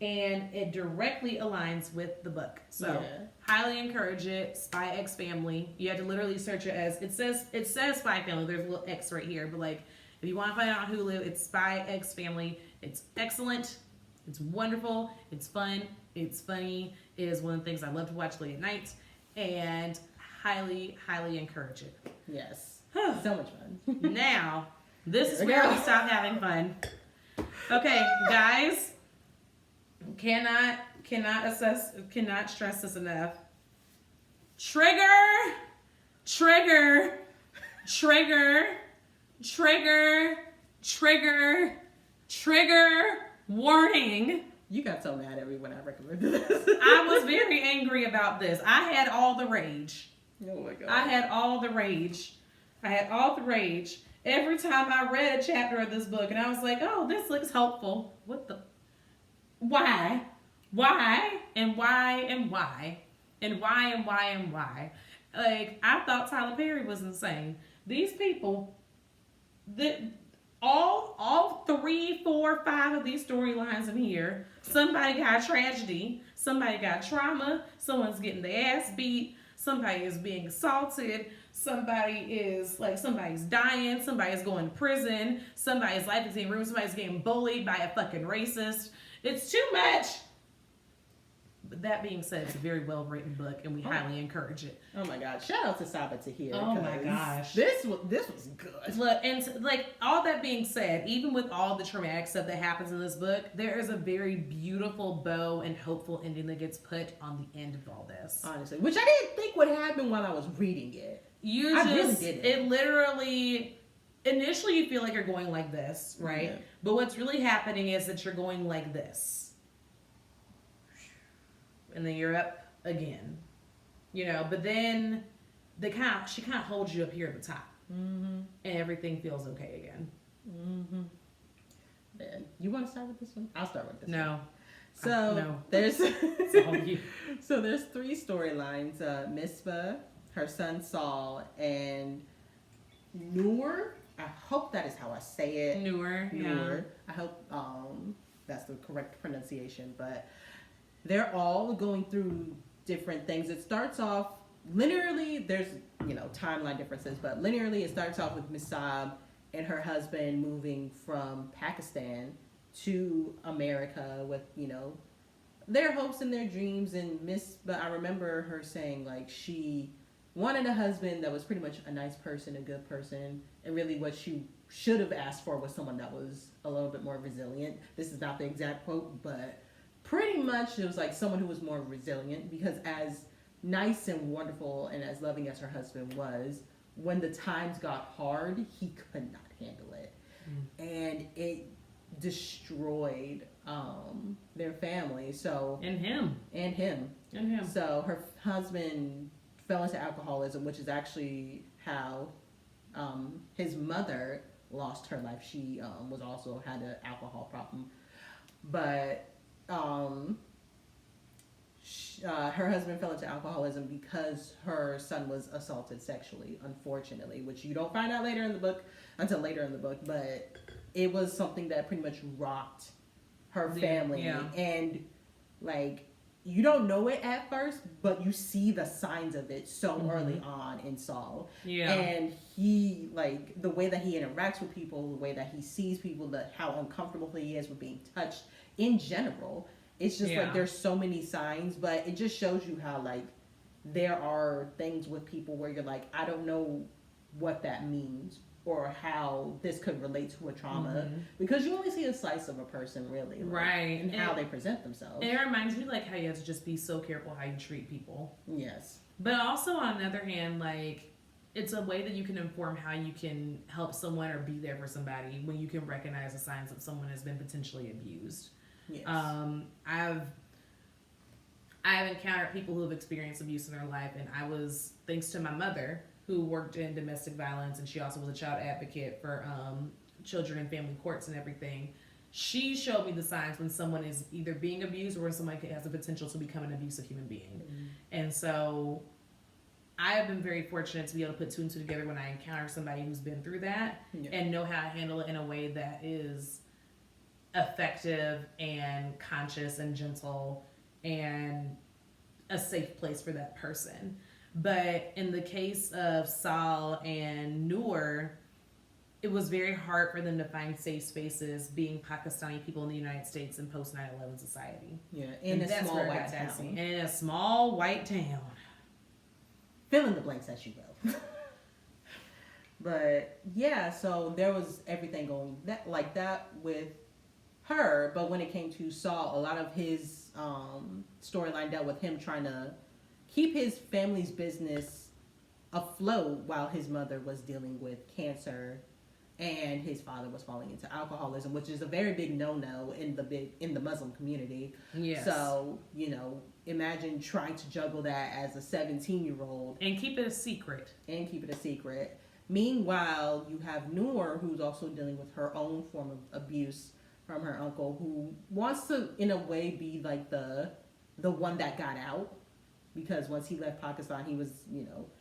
Speaker 1: and it directly aligns with the book. So Highly encourage it. Spy X Family. You have to literally search it as it says Spy Family. There's a little X right here, but like if you want to find it on Hulu, it's Spy X Family. It's excellent. It's wonderful. It's fun. It's funny. It is one of the things I love to watch late at night, and highly, highly encourage it.
Speaker 2: Yes. So much fun.
Speaker 1: Now, this is where we stop having fun. Okay, guys. Cannot stress this enough. Trigger warning.
Speaker 2: You got so mad at me when I recommended this.
Speaker 1: I was very angry about this. I had all the rage.
Speaker 2: Oh my God.
Speaker 1: I had all the rage. Every time I read a chapter of this book and I was like, oh, this looks hopeful. What the? Why? Like, I thought Tyler Perry was insane. These people, all 3, 4, 5 of these storylines in here, somebody got a tragedy, somebody got trauma, someone's getting their ass beat, somebody is being assaulted, somebody's dying, somebody's going to prison, somebody's life is being ruined, somebody's getting bullied by a fucking racist. It's too much. But that being said, it's a very well written book, and we highly encourage it.
Speaker 2: Oh my God! Shout out to Saba Tahir.
Speaker 1: Oh my gosh,
Speaker 2: this was good.
Speaker 1: Look, and like all that being said, even with all the traumatic stuff that happens in this book, there is a very beautiful bow and hopeful ending that gets put on the end of all this.
Speaker 2: Honestly, which I didn't think would happen while I was reading it.
Speaker 1: Really didn't. It literally. Initially, you feel like you're going like this, right? Yeah. But what's really happening is that you're going like this. And then you're up again. But then she kind of holds you up here at the top. Mm-hmm. And everything feels okay again.
Speaker 2: Mm-hmm. Man, you want to start with this one? I'll start with this one.
Speaker 1: No.
Speaker 2: So there's
Speaker 1: it's all you.
Speaker 2: So there's 3 storylines. Misbah, her son Saul, and Noor. I hope that is how I say it.
Speaker 1: Noor. Yeah.
Speaker 2: I hope that's the correct pronunciation. But they're all going through different things. It starts off linearly. There's timeline differences, but linearly it starts off with Misab and her husband moving from Pakistan to America with their hopes and their dreams. And but I remember her saying like she wanted a husband that was pretty much a nice person, a good person, and really what she should have asked for was someone that was a little bit more resilient. This is not the exact quote, but pretty much it was like someone who was more resilient, because as nice and wonderful and as loving as her husband was, when the times got hard, he could not handle it. And it destroyed their family. So
Speaker 1: And him.
Speaker 2: So her husband fell into alcoholism, which is actually how his mother lost her life. She was also had an alcohol problem, but her husband fell into alcoholism because her son was assaulted sexually, unfortunately, which you don't find out until later in the book, but it was something that pretty much rocked her family. Yeah. And like, you don't know it at first, but you see the signs of it so early on in Saul. Yeah. And he, like, the way that he interacts with people, the way that he sees people, how uncomfortable he is with being touched in general. It's just like there's so many signs, but it just shows you how like there are things with people where you're like, I don't know what that means or how this could relate to a trauma, because you only see a slice of a person really, like, right, and how they present themselves.
Speaker 1: And it reminds me like how you have to just be so careful how you treat people.
Speaker 2: Yes.
Speaker 1: But also on the other hand, like, it's a way that you can inform how you can help someone or be there for somebody when you can recognize the signs that someone has been potentially abused. Yes. I've encountered people who have experienced abuse in their life, and I was, thanks to my mother, who worked in domestic violence, and she also was a child advocate for children and family courts and everything. She showed me the signs when someone is either being abused or when somebody has the potential to become an abusive human being. And so I have been very fortunate to be able to put 2 and 2 together when I encounter somebody who's been through that and know how to handle it in a way that is effective and conscious and gentle and a safe place for that person. But in the case of Saul and Noor, it was very hard for them to find safe spaces being Pakistani people in the United States in post 9/11 society.
Speaker 2: Yeah, in a small white town.
Speaker 1: And in a small white town.
Speaker 2: Fill in the blanks as you will. But yeah, so there was everything going like that with her. But when it came to Saul, a lot of his storyline dealt with him trying to keep his family's business afloat while his mother was dealing with cancer and his father was falling into alcoholism, which is a very big no-no in the Muslim community.
Speaker 1: Yes.
Speaker 2: So, imagine trying to juggle that as a 17-year-old.
Speaker 1: And keep it a secret.
Speaker 2: Meanwhile, you have Noor, who's also dealing with her own form of abuse from her uncle, who wants to, in a way, be like the one that got out. Because once he left Pakistan, he was,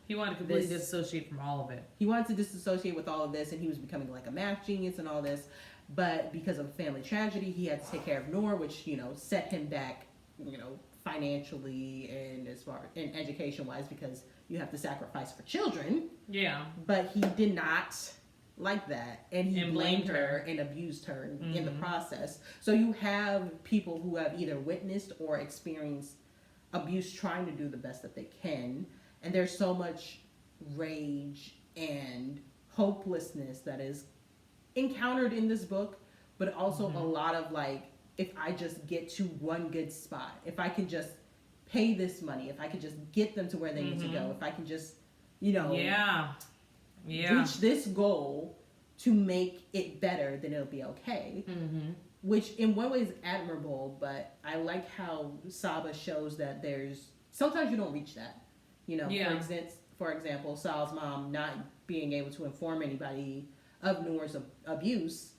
Speaker 1: he wanted to completely disassociate from all of it.
Speaker 2: He wanted to disassociate with all of this, and he was becoming like a math genius and all this. But because of family tragedy, he had to take care of Noor, which, set him back, financially and as far in education-wise, because you have to sacrifice for children.
Speaker 1: Yeah.
Speaker 2: But he did not like that, and he blamed her and abused her in the process. So you have people who have either witnessed or experienced abuse trying to do the best that they can, and there's so much rage and hopelessness that is encountered in this book, but also a lot of like, if I just get to one good spot, if I can just pay this money, if I could just get them to where they need to go, if I can just reach this goal to make it better, then it'll be okay. Which in one way is admirable, but I like how Saba shows that sometimes you don't reach that. For example, Sal's mom not being able to inform anybody of Noor's abuse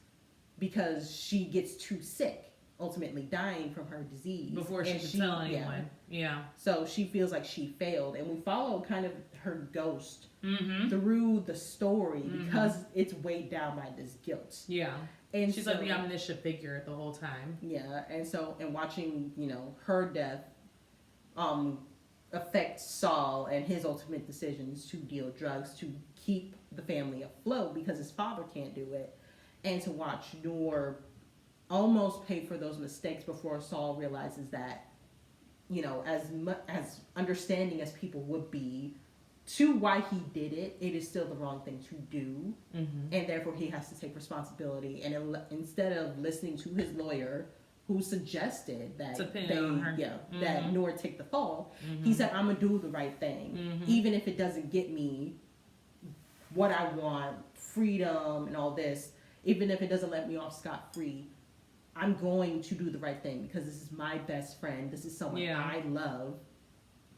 Speaker 2: because she gets too sick, ultimately dying from her disease.
Speaker 1: Before she could tell anyone. Yeah.
Speaker 2: So she feels like she failed. And we follow kind of her ghost through the story because it's weighed down by this guilt.
Speaker 1: Yeah. And she's like the omniscient figure the whole time.
Speaker 2: Yeah, and watching, her death affect Saul and his ultimate decisions to deal drugs to keep the family afloat because his father can't do it, and to watch Noor almost pay for those mistakes before Saul realizes that, as understanding as people would be to why he did it, it is still the wrong thing to do, and therefore he has to take responsibility. And instead of listening to his lawyer, who suggested that that Noor take the fall, he said, "I'm gonna do the right thing, even if it doesn't get me what I want, freedom and all this. Even if it doesn't let me off scot-free, I'm going to do the right thing because this is my best friend. This is someone I love.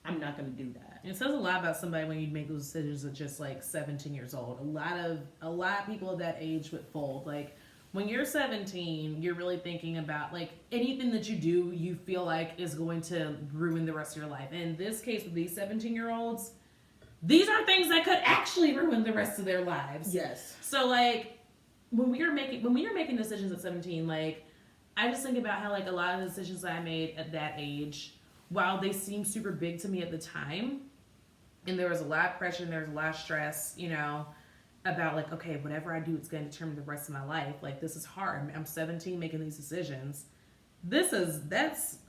Speaker 2: I'm not going to do that."
Speaker 1: It says a lot about somebody when you make those decisions at just like 17 years old. A lot of people of that age would fold. Like when you're 17, you're really thinking about like anything that you do, you feel like is going to ruin the rest of your life. And in this case with these 17-year-olds, these are things that could actually ruin the rest of their lives.
Speaker 2: Yes.
Speaker 1: So like when we are making decisions at 17, like I just think about how like a lot of the decisions that I made at that age, while they seemed super big to me at the time, and there was a lot of pressure and there was a lot of stress, about like, okay, whatever I do, it's going to determine the rest of my life. Like, this is hard. I'm 17 making these decisions. That's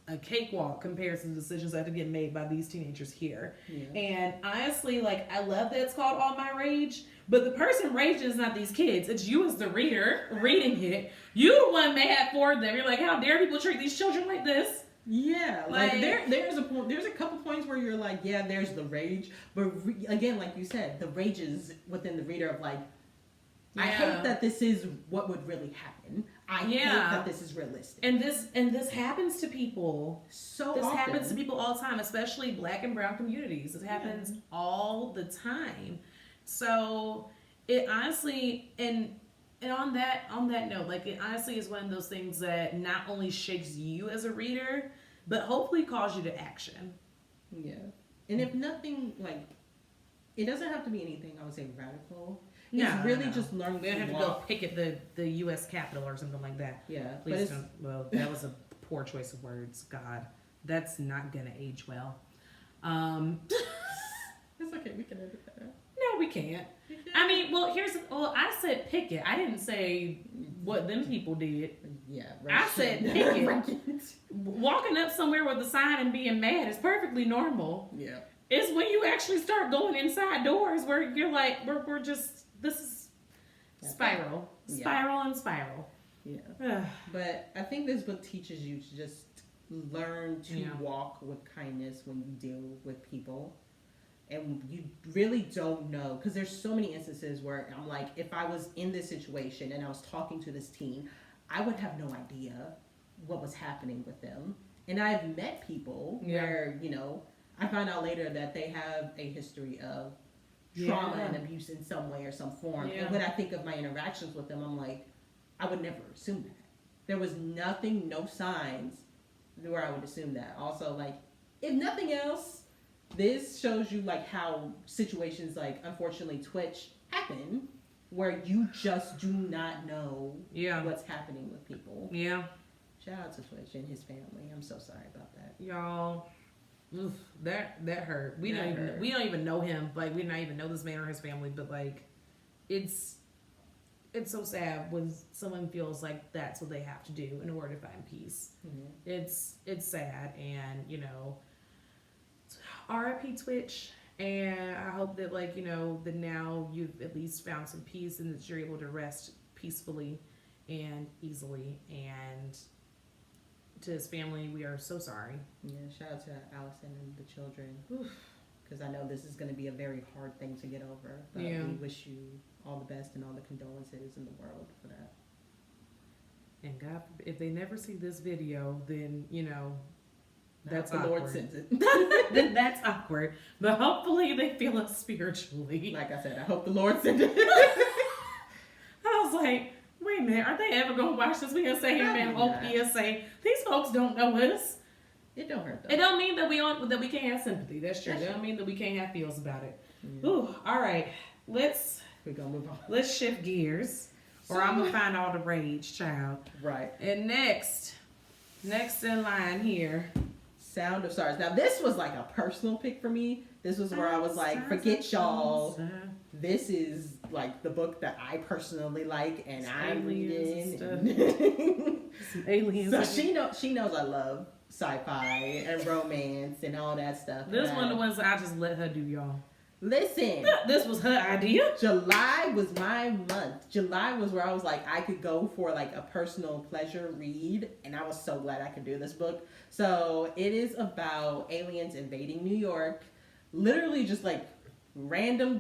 Speaker 1: a cakewalk compared to the decisions that have to get made by these teenagers here. Yeah. And honestly, like, I love that it's called All My Rage, but the person raging is not these kids. It's you as the reader reading it. You the one mad for them. You're like, how dare people treat these children like this?
Speaker 2: Yeah, like there's a couple points where you're like, yeah, there's the rage, but again, like you said, the rage is within the reader of like, I hate that this is what would really happen. I hate that this is realistic.
Speaker 1: And this happens to people.
Speaker 2: This
Speaker 1: happens to people all the time, especially Black and brown communities. It happens all the time. So it honestly, and on that note, like it honestly is one of those things that not only shakes you as a reader, but hopefully calls you to action.
Speaker 2: Yeah. And if nothing, like, it doesn't have to be anything, I would say, radical. It's really just learning to
Speaker 1: have to go picket the U.S. Capitol or something like that.
Speaker 2: Yeah.
Speaker 1: Please don't. Well, that was a poor choice of words. God, that's not going to age well.
Speaker 2: It's okay. We can edit that out.
Speaker 1: No, we can't. I mean, I said pick it. I didn't say what them people did.
Speaker 2: Yeah,
Speaker 1: I said pick it. Walking up somewhere with a sign and being mad is perfectly normal.
Speaker 2: Yeah.
Speaker 1: It's when you actually start going inside doors where you're like, this is spiral. Spiral and spiral.
Speaker 2: Yeah. But I think this book teaches you to just learn to walk with kindness when you deal with people. And you really don't know, because there's so many instances where I'm like, if I was in this situation and I was talking to this teen, I would have no idea what was happening with them. And I've met people where, I find out later that they have a history of trauma and abuse in some way or some form. Yeah. And when I think of my interactions with them, I'm like, I would never assume that. There was nothing, no signs where I would assume that. Also, like, if nothing else, this shows you like how situations like unfortunately Twitch happen, where you just do not know what's happening with people. Yeah. Shout out to Twitch and his family. I'm so sorry about that.
Speaker 1: Y'all, oof, that hurt. We don't even know him. Like, we don't even know this man or his family. But like, it's so sad when someone feels like that's what they have to do in order to find peace. Mm-hmm. It's sad, and RIP Twitch, and I hope that that now you've at least found some peace and that you're able to rest peacefully and easily. And to his family, we are so sorry.
Speaker 2: Yeah, shout out to Allison and the children, because I know this is going to be a very hard thing to get over. But we wish you all the best and all the condolences in the world for that.
Speaker 1: And God, if they never see this video, then that's
Speaker 2: the
Speaker 1: awkward.
Speaker 2: Lord sends it.
Speaker 1: Then that's awkward. But hopefully they feel us spiritually.
Speaker 2: Like I said, I hope the Lord sends it.
Speaker 1: I was like, wait a minute, are they ever going to watch this? We're going to say, hey man, hope PSA. These folks don't know us.
Speaker 2: It don't hurt though.
Speaker 1: It don't mean that we can't have sympathy. That's true. It don't mean that we can't have feels about it. Yeah. Ooh, all right. We're gonna move on. Let's shift gears. Or I'm gonna find all the rage, child.
Speaker 2: Right.
Speaker 1: And next in line here,
Speaker 2: Sound of Stars. Now this was like a personal pick for me. This was where I was like, forget y'all. This is like the book that I personally like, and I'm reading.
Speaker 1: Some aliens.
Speaker 2: So she knows I love sci-fi and romance and all that stuff.
Speaker 1: This one of the ones I just let her do, y'all.
Speaker 2: Listen,
Speaker 1: this was her idea.
Speaker 2: July was my month. July was where I was like, I could go for like a personal pleasure read, and I was so glad I could do this book. So it is about aliens invading New York. Literally just like random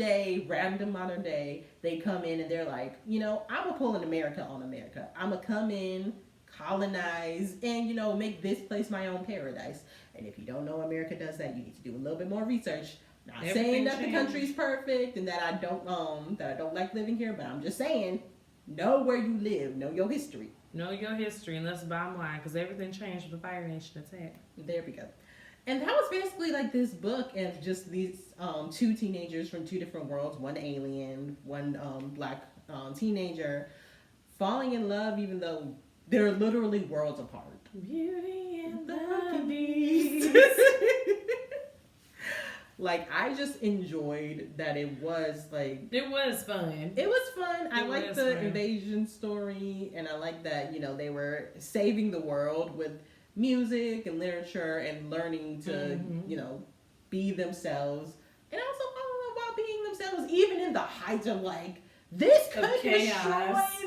Speaker 2: modern day. They come in and they're like, I'm gonna pull an America on America. I'm gonna come in, colonize, and make this place my own paradise. And if you don't know America does that, you need to do a little bit more research. Not saying that the country's perfect and that I don't like living here, but I'm just saying, know where you live, know your history.
Speaker 1: Know your history, and that's the bottom line, because everything changed with the Fire Nation attack.
Speaker 2: There we go. And that was basically like this book of just these two teenagers from two different worlds, one alien, one black teenager, falling in love even though they're literally worlds apart. Beauty and the Beast. Like, I just enjoyed that it was like...
Speaker 1: It was fun.
Speaker 2: It was fun. I like the invasion story, and I like that, they were saving the world with music and literature and learning to, be themselves. And also, I don't know about being themselves, even in the height of, like, this could destroy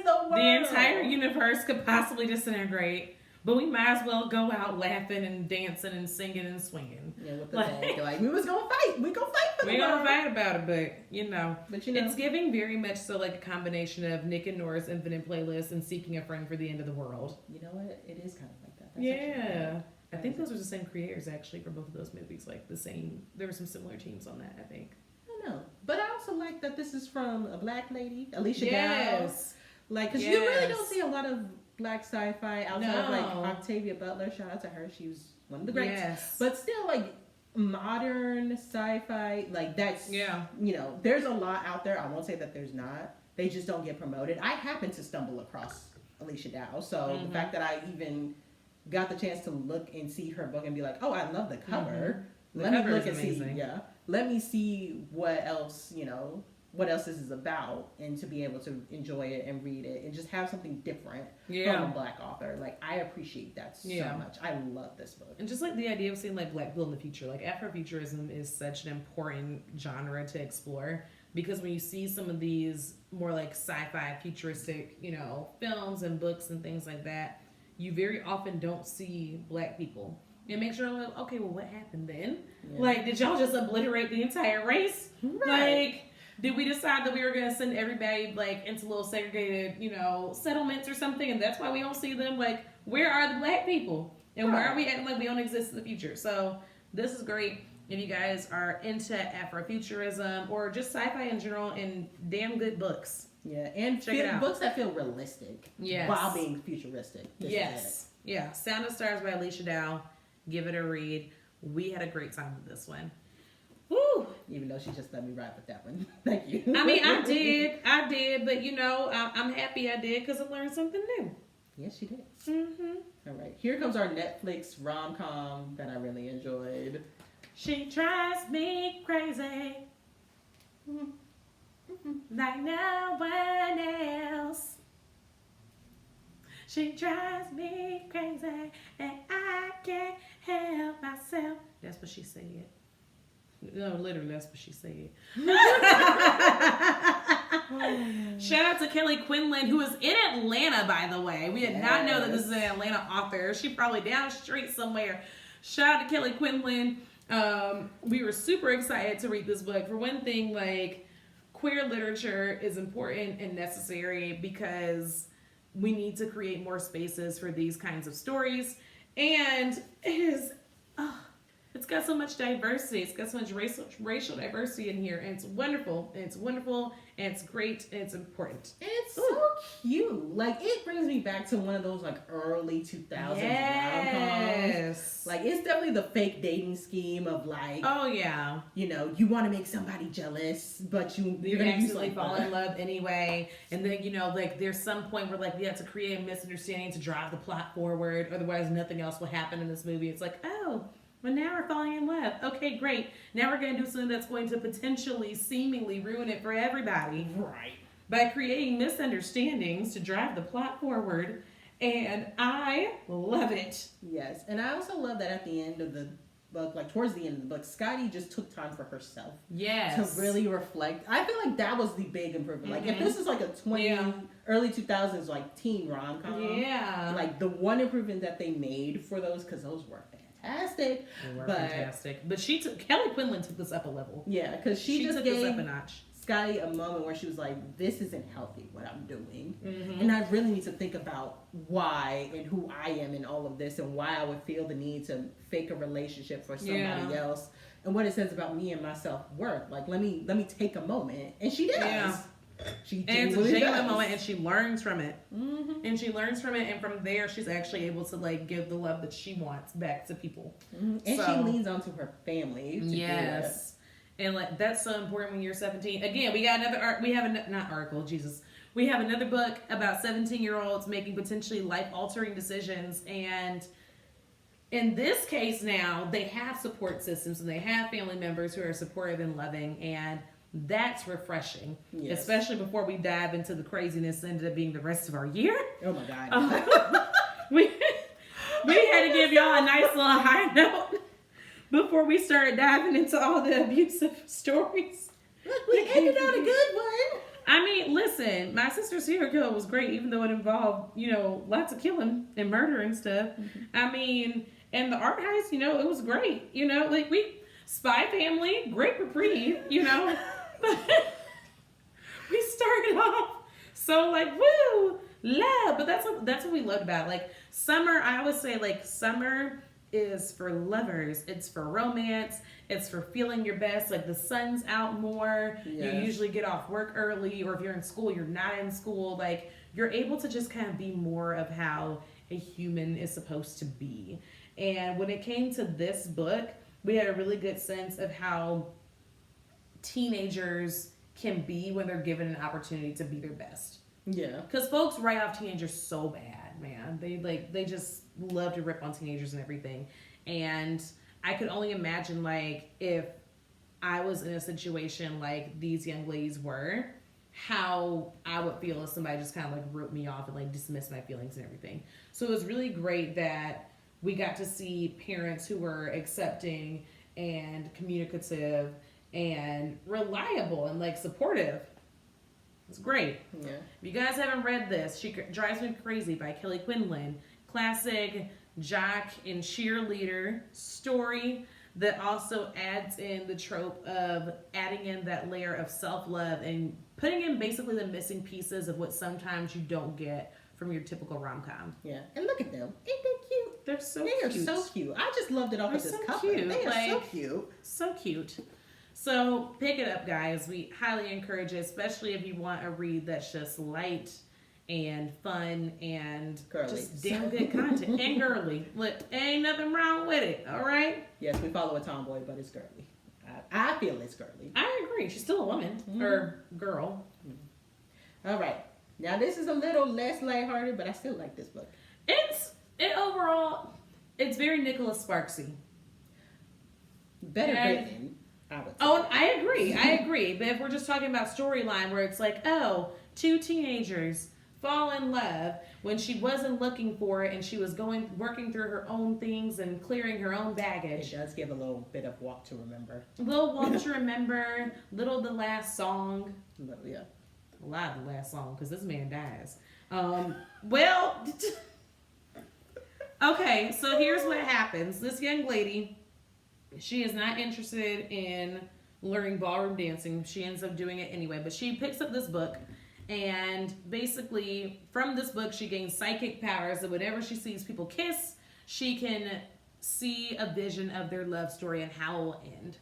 Speaker 2: the world.
Speaker 1: The entire universe could possibly disintegrate. But we might as well go out laughing and dancing and singing and swinging.
Speaker 2: Yeah, with the like we was gonna fight. We gonna fight for the world.
Speaker 1: We gonna fight about it, but it's giving very much so like a combination of Nick and Nora's Infinite Playlist and Seeking a Friend for the End of the World.
Speaker 2: You know what? It is kind of like that. That's
Speaker 1: I think those are the same creators actually for both of those movies. Like the same. There were some similar teams on that, I think.
Speaker 2: I don't know, but I also like that this is from a black lady, Alicia Downs. Like, because you really don't see a lot of black sci-fi outside of like Octavia Butler. Shout out to her. She was one of the greats. Yes. But still, like, modern sci-fi, like, that's, there's a lot out there. I won't say that there's not. They just don't get promoted. I happened to stumble across Alicia Dow. So the fact that I even got the chance to look and see her book and be like, oh, I love the cover. Let me look and see. Yeah. Let me see what else, what else this is about, and to be able to enjoy it and read it and just have something different from a Black author. Like, I appreciate that so much. I love this book.
Speaker 1: And just like the idea of seeing like Black people in the future, like Afrofuturism is such an important genre to explore, because when you see some of these more like sci-fi futuristic, films and books and things like that, you very often don't see Black people. It makes you like, okay, well, what happened then? Yeah. Like, did y'all just obliterate the entire race? Right. Like, did we decide that we were going to send everybody, like, into little segregated, settlements or something, and that's why we don't see them? Like, where are the Black people? And why are we acting like we don't exist in the future? So, this is great. If you guys are into Afrofuturism or just sci-fi in general and damn good books.
Speaker 2: Yeah, and books that feel realistic while being futuristic.
Speaker 1: Yes. Yeah, Sound of Stars by Alicia Dow. Give it a read. We had a great time with this one. Woo!
Speaker 2: Even though she just let me ride with that one. Thank you.
Speaker 1: I mean, I did, but I'm happy I did because I learned something new.
Speaker 2: Yes, she did. Mm-hmm. All right, here comes our Netflix rom-com that I really enjoyed.
Speaker 1: She drives me crazy, like no one else. She drives me crazy, and I can't help myself. That's what she said. No, literally, that's what she said. Shout out to Kelly Quinlan, who is in Atlanta, by the way. We did not know that this is an Atlanta author. She probably down the street somewhere. Shout out to Kelly Quinlan. We were super excited to read this book. For one thing, like, queer literature is important and necessary because we need to create more spaces for these kinds of stories. And it's got so much diversity. It's got so much racial diversity in here. And it's wonderful. And it's wonderful. And it's great. And it's important.
Speaker 2: And it's so cute. Like, it brings me back to one of those, like, early 2000s rom-coms. Like, it's definitely the fake dating scheme of, like...
Speaker 1: Oh, yeah.
Speaker 2: You want to make somebody jealous, but you're going to
Speaker 1: actually fall in love anyway. And then, like, there's some point where, like, you have to create a misunderstanding to drive the plot forward. Otherwise, nothing else will happen in this movie. It's like, oh... But now we're falling in love. Okay, great. Now we're going to do something that's going to potentially, seemingly ruin it for everybody.
Speaker 2: Right.
Speaker 1: By creating misunderstandings to drive the plot forward. And I love it.
Speaker 2: Yes. And I also love that at the end of the book, like towards the end of the book, Scotty just took time for herself.
Speaker 1: Yes.
Speaker 2: To really reflect. I feel like that was the big improvement. Like, if this is like a early 2000s, like, teen rom-com.
Speaker 1: Yeah.
Speaker 2: Like, the one improvement that they made for those, because those were fantastic.
Speaker 1: Fantastic. But Kelly Quinlan took this up a level.
Speaker 2: Yeah, because she just
Speaker 1: took
Speaker 2: gave
Speaker 1: this up a notch.
Speaker 2: Scotty a moment where she was like, this isn't healthy, what I'm doing. Mm-hmm. And I really need to think about why and who I am in all of this, and why I would feel the need to fake a relationship for somebody else, and what it says about me and my self-worth. Like, let me take a moment. And she does. Yeah.
Speaker 1: And it's a genuine moment, and she learns from it. Mm-hmm. And she learns from it, and from there, she's actually able to, like, give the love that she wants back to people.
Speaker 2: Mm-hmm. And she leans onto her family to do it.
Speaker 1: And, like, that's so important when you're 17. Again, we got another we have another book about 17-year-olds making potentially life-altering decisions. And in this case now, they have support systems, and they have family members who are supportive and loving, and that's refreshing, especially before we dive into the craziness that ended up being the rest of our year.
Speaker 2: Oh my God.
Speaker 1: We had to give y'all a nice little high note before we started diving into all the abusive stories.
Speaker 2: Look, we ended on a good one.
Speaker 1: I mean, listen, My Sister's Serial Killer was great, even though it involved, lots of killing and murder and stuff. Mm-hmm. I mean, and the art heist, it was great. Like, Spy Family, great reprieve, we started off so, like, woo, love. But that's what we loved about it. Like, summer, I always say, like, summer is for lovers. It's for romance. It's for feeling your best. Like, the sun's out more. Yes. You usually get off work early, or if you're in school, you're not in school. Like, you're able to just kind of be more of how a human is supposed to be. And when it came to this book, we had a really good sense of how teenagers can be when they're given an opportunity to be their best. Yeah. Because folks write off teenagers so bad, man. They just love to rip on teenagers and everything. And I could only imagine, like, if I was in a situation like these young ladies were, how I would feel if somebody just kind of like wrote me off and like dismissed my feelings and everything. So it was really great that we got to see parents who were accepting and communicative and reliable and like supportive. It's great.
Speaker 2: Yeah.
Speaker 1: If you guys haven't read this, She Drives Me Crazy by Kelly Quinlan, classic jock and cheerleader story that also adds in the trope of adding in that layer of self-love and putting in basically the missing pieces of what sometimes you don't get from your typical rom-com.
Speaker 2: Yeah. And look at them. Ain't they cute?
Speaker 1: They're so
Speaker 2: cute.
Speaker 1: They are
Speaker 2: so cute. I just loved it off of this cover.
Speaker 1: Cute.
Speaker 2: They are
Speaker 1: like,
Speaker 2: so cute.
Speaker 1: So cute. So pick it up, guys. We highly encourage it, especially if you want a read that's just light and fun and
Speaker 2: girly.
Speaker 1: Just damn good content. And girly. Look, ain't nothing wrong with it, all right?
Speaker 2: Yes, we follow a tomboy, but it's girly. I feel it's girly.
Speaker 1: I agree. She's still a woman. Mm-hmm. Or girl.
Speaker 2: Mm-hmm. All right. Now, this is a little less lighthearted, but I still like this book.
Speaker 1: Overall, it's very Nicholas Sparksy.
Speaker 2: Better written, I would say.
Speaker 1: Oh, I agree. But if we're just talking about storyline where it's like, oh, two teenagers fall in love when she wasn't looking for it and she was working through her own things and clearing her own baggage.
Speaker 2: It does give a little bit of Walk to Remember.
Speaker 1: Little Walk to Remember, little The Last Song.
Speaker 2: Yeah.
Speaker 1: A lot of The Last Song because this man dies. Well, okay, so here's what happens. This young lady, she is not interested in learning ballroom dancing. She ends up doing it anyway, but she picks up this book. And basically, from this book, she gains psychic powers that whenever she sees people kiss, she can see a vision of their love story and how it will end.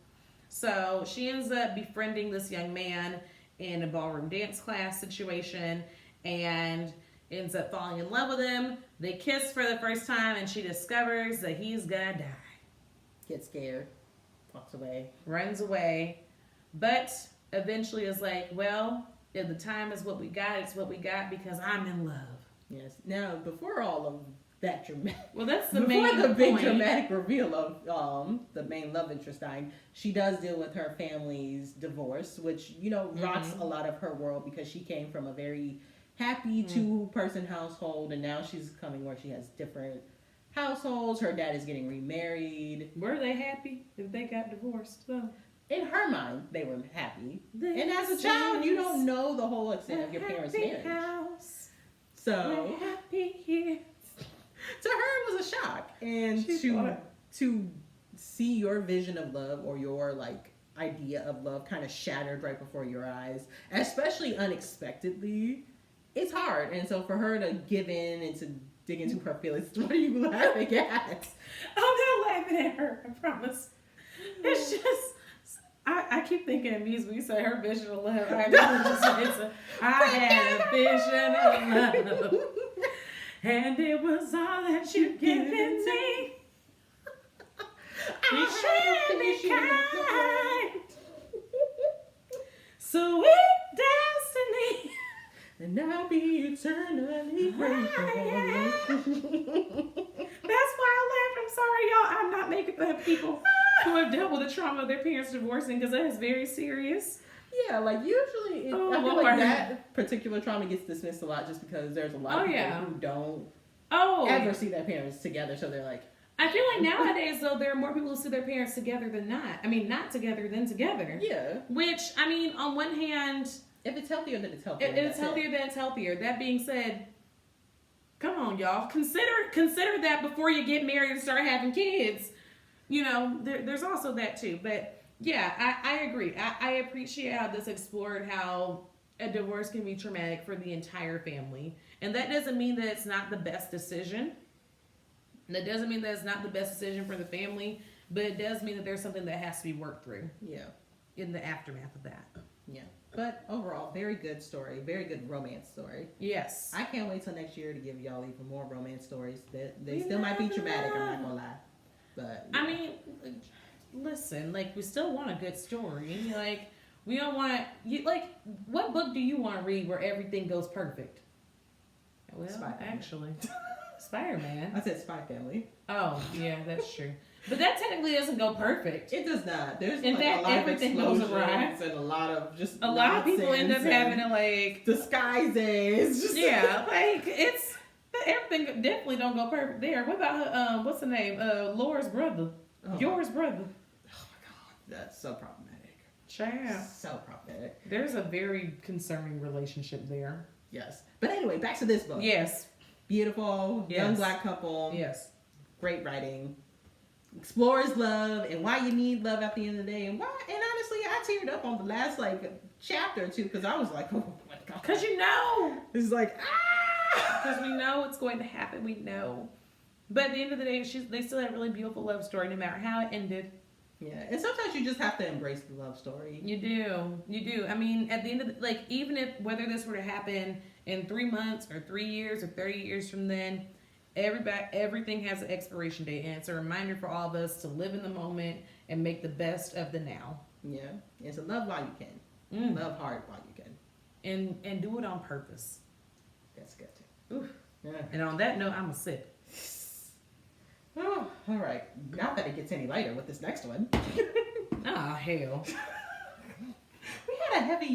Speaker 1: So she ends up befriending this young man in a ballroom dance class situation and ends up falling in love with him. They kiss for the first time, and she discovers that he's gonna die.
Speaker 2: Gets scared, walks away,
Speaker 1: runs away, but eventually is like, well, if the time is what we got, it's what we got because I'm in love.
Speaker 2: Yes. Now, before all of that dramatic,
Speaker 1: well, that's the
Speaker 2: before
Speaker 1: main
Speaker 2: the big
Speaker 1: point.
Speaker 2: Dramatic reveal of the main love interest dying, she does deal with her family's divorce, which rocks a lot of her world because she came from a very happy two-person household, and now she's coming where she has different households. Her dad is getting remarried.
Speaker 1: Were they happy if they got divorced? So.
Speaker 2: In her mind, they were happy. And as a child, you don't know the whole extent of your parents' marriage.
Speaker 1: House.
Speaker 2: So
Speaker 1: we're happy here.
Speaker 2: To her, it was a shock. And to see your vision of love or your idea of love kind of shattered right before your eyes, especially unexpectedly, it's hard. And so for her to give in and to dig into her feelings, what are you laughing at?
Speaker 1: I'm not laughing at her, I promise. It's just, I keep thinking of music. You say her vision of love. I had a vision of love, and it was all that you've given me. You should be kind, sweet destiny,
Speaker 2: and I'll be eternally grateful.
Speaker 1: That's why I laughed. I'm sorry, y'all. I'm not making fun of people who have dealt with the trauma of their parents divorcing because that is very serious.
Speaker 2: Yeah, usually I feel like that particular trauma gets dismissed a lot just because there's a lot of people who don't ever see their parents together, so they're like...
Speaker 1: I feel like nowadays, though, there are more people who see their parents together than not. I mean, not together than together.
Speaker 2: Yeah.
Speaker 1: Which, I mean, on one hand...
Speaker 2: If it's healthier, then it's healthier.
Speaker 1: If it's healthier, then it's healthier. That being said, come on, y'all. Consider that before you get married and start having kids. There's also that, too. But, yeah, I agree. I appreciate how this explored how a divorce can be traumatic for the entire family. And that doesn't mean that it's not the best decision. That doesn't mean that it's not the best decision for the family, but it does mean that there's something that has to be worked through.
Speaker 2: Yeah.
Speaker 1: In the aftermath of that.
Speaker 2: Yeah. But overall, very good story. Very good romance story.
Speaker 1: Yes.
Speaker 2: I can't wait till next year to give y'all even more romance stories. They still might be traumatic, I'm not gonna lie. But
Speaker 1: I mean, listen, we still want a good story. We don't want what book do you want to read where everything goes perfect? Well,
Speaker 2: Spy Family.
Speaker 1: Actually, Spider-Man.
Speaker 2: I said Spy Family.
Speaker 1: Oh, yeah, that's true. But that technically doesn't go perfect.
Speaker 2: It does not. There's
Speaker 1: in
Speaker 2: like
Speaker 1: fact,
Speaker 2: a lot
Speaker 1: everything
Speaker 2: of
Speaker 1: goes awry,
Speaker 2: and a lot of just
Speaker 1: a lot of people end up having to like
Speaker 2: disguises. Just
Speaker 1: yeah, like it's everything definitely don't go perfect there. What about what's the name? Laura's brother, yours brother.
Speaker 2: Oh my god, that's so problematic.
Speaker 1: Child.
Speaker 2: So problematic.
Speaker 1: There's a very concerning relationship there.
Speaker 2: Yes, but anyway, back to this book.
Speaker 1: Yes.
Speaker 2: Beautiful,
Speaker 1: yes.
Speaker 2: young black couple.
Speaker 1: Yes.
Speaker 2: Great writing. Explores love and why you need love at the end of the day, and why. And honestly, I teared up on the last like chapter or two because I was like, oh my god.
Speaker 1: Because you know,
Speaker 2: it's like
Speaker 1: because we know it's going to happen. We know. But at the end of the day, they still had a really beautiful love story, no matter how it ended.
Speaker 2: Yeah, and sometimes you just have to embrace the love story.
Speaker 1: You do. I mean, at the end of the, like, even if whether this were to happen in 3 months or 3 years or 30 years from then, everything has an expiration date, and it's a reminder for all of us to live in the moment and make the best of the now.
Speaker 2: Yeah, and to love while you can, love hard while you can,
Speaker 1: and do it on purpose.
Speaker 2: That's good too. Oof. Yeah.
Speaker 1: And on that note, I'm gonna sit.
Speaker 2: Oh, all right. Not that it gets any lighter with this next one.
Speaker 1: Ah, hell.
Speaker 2: We had a heavy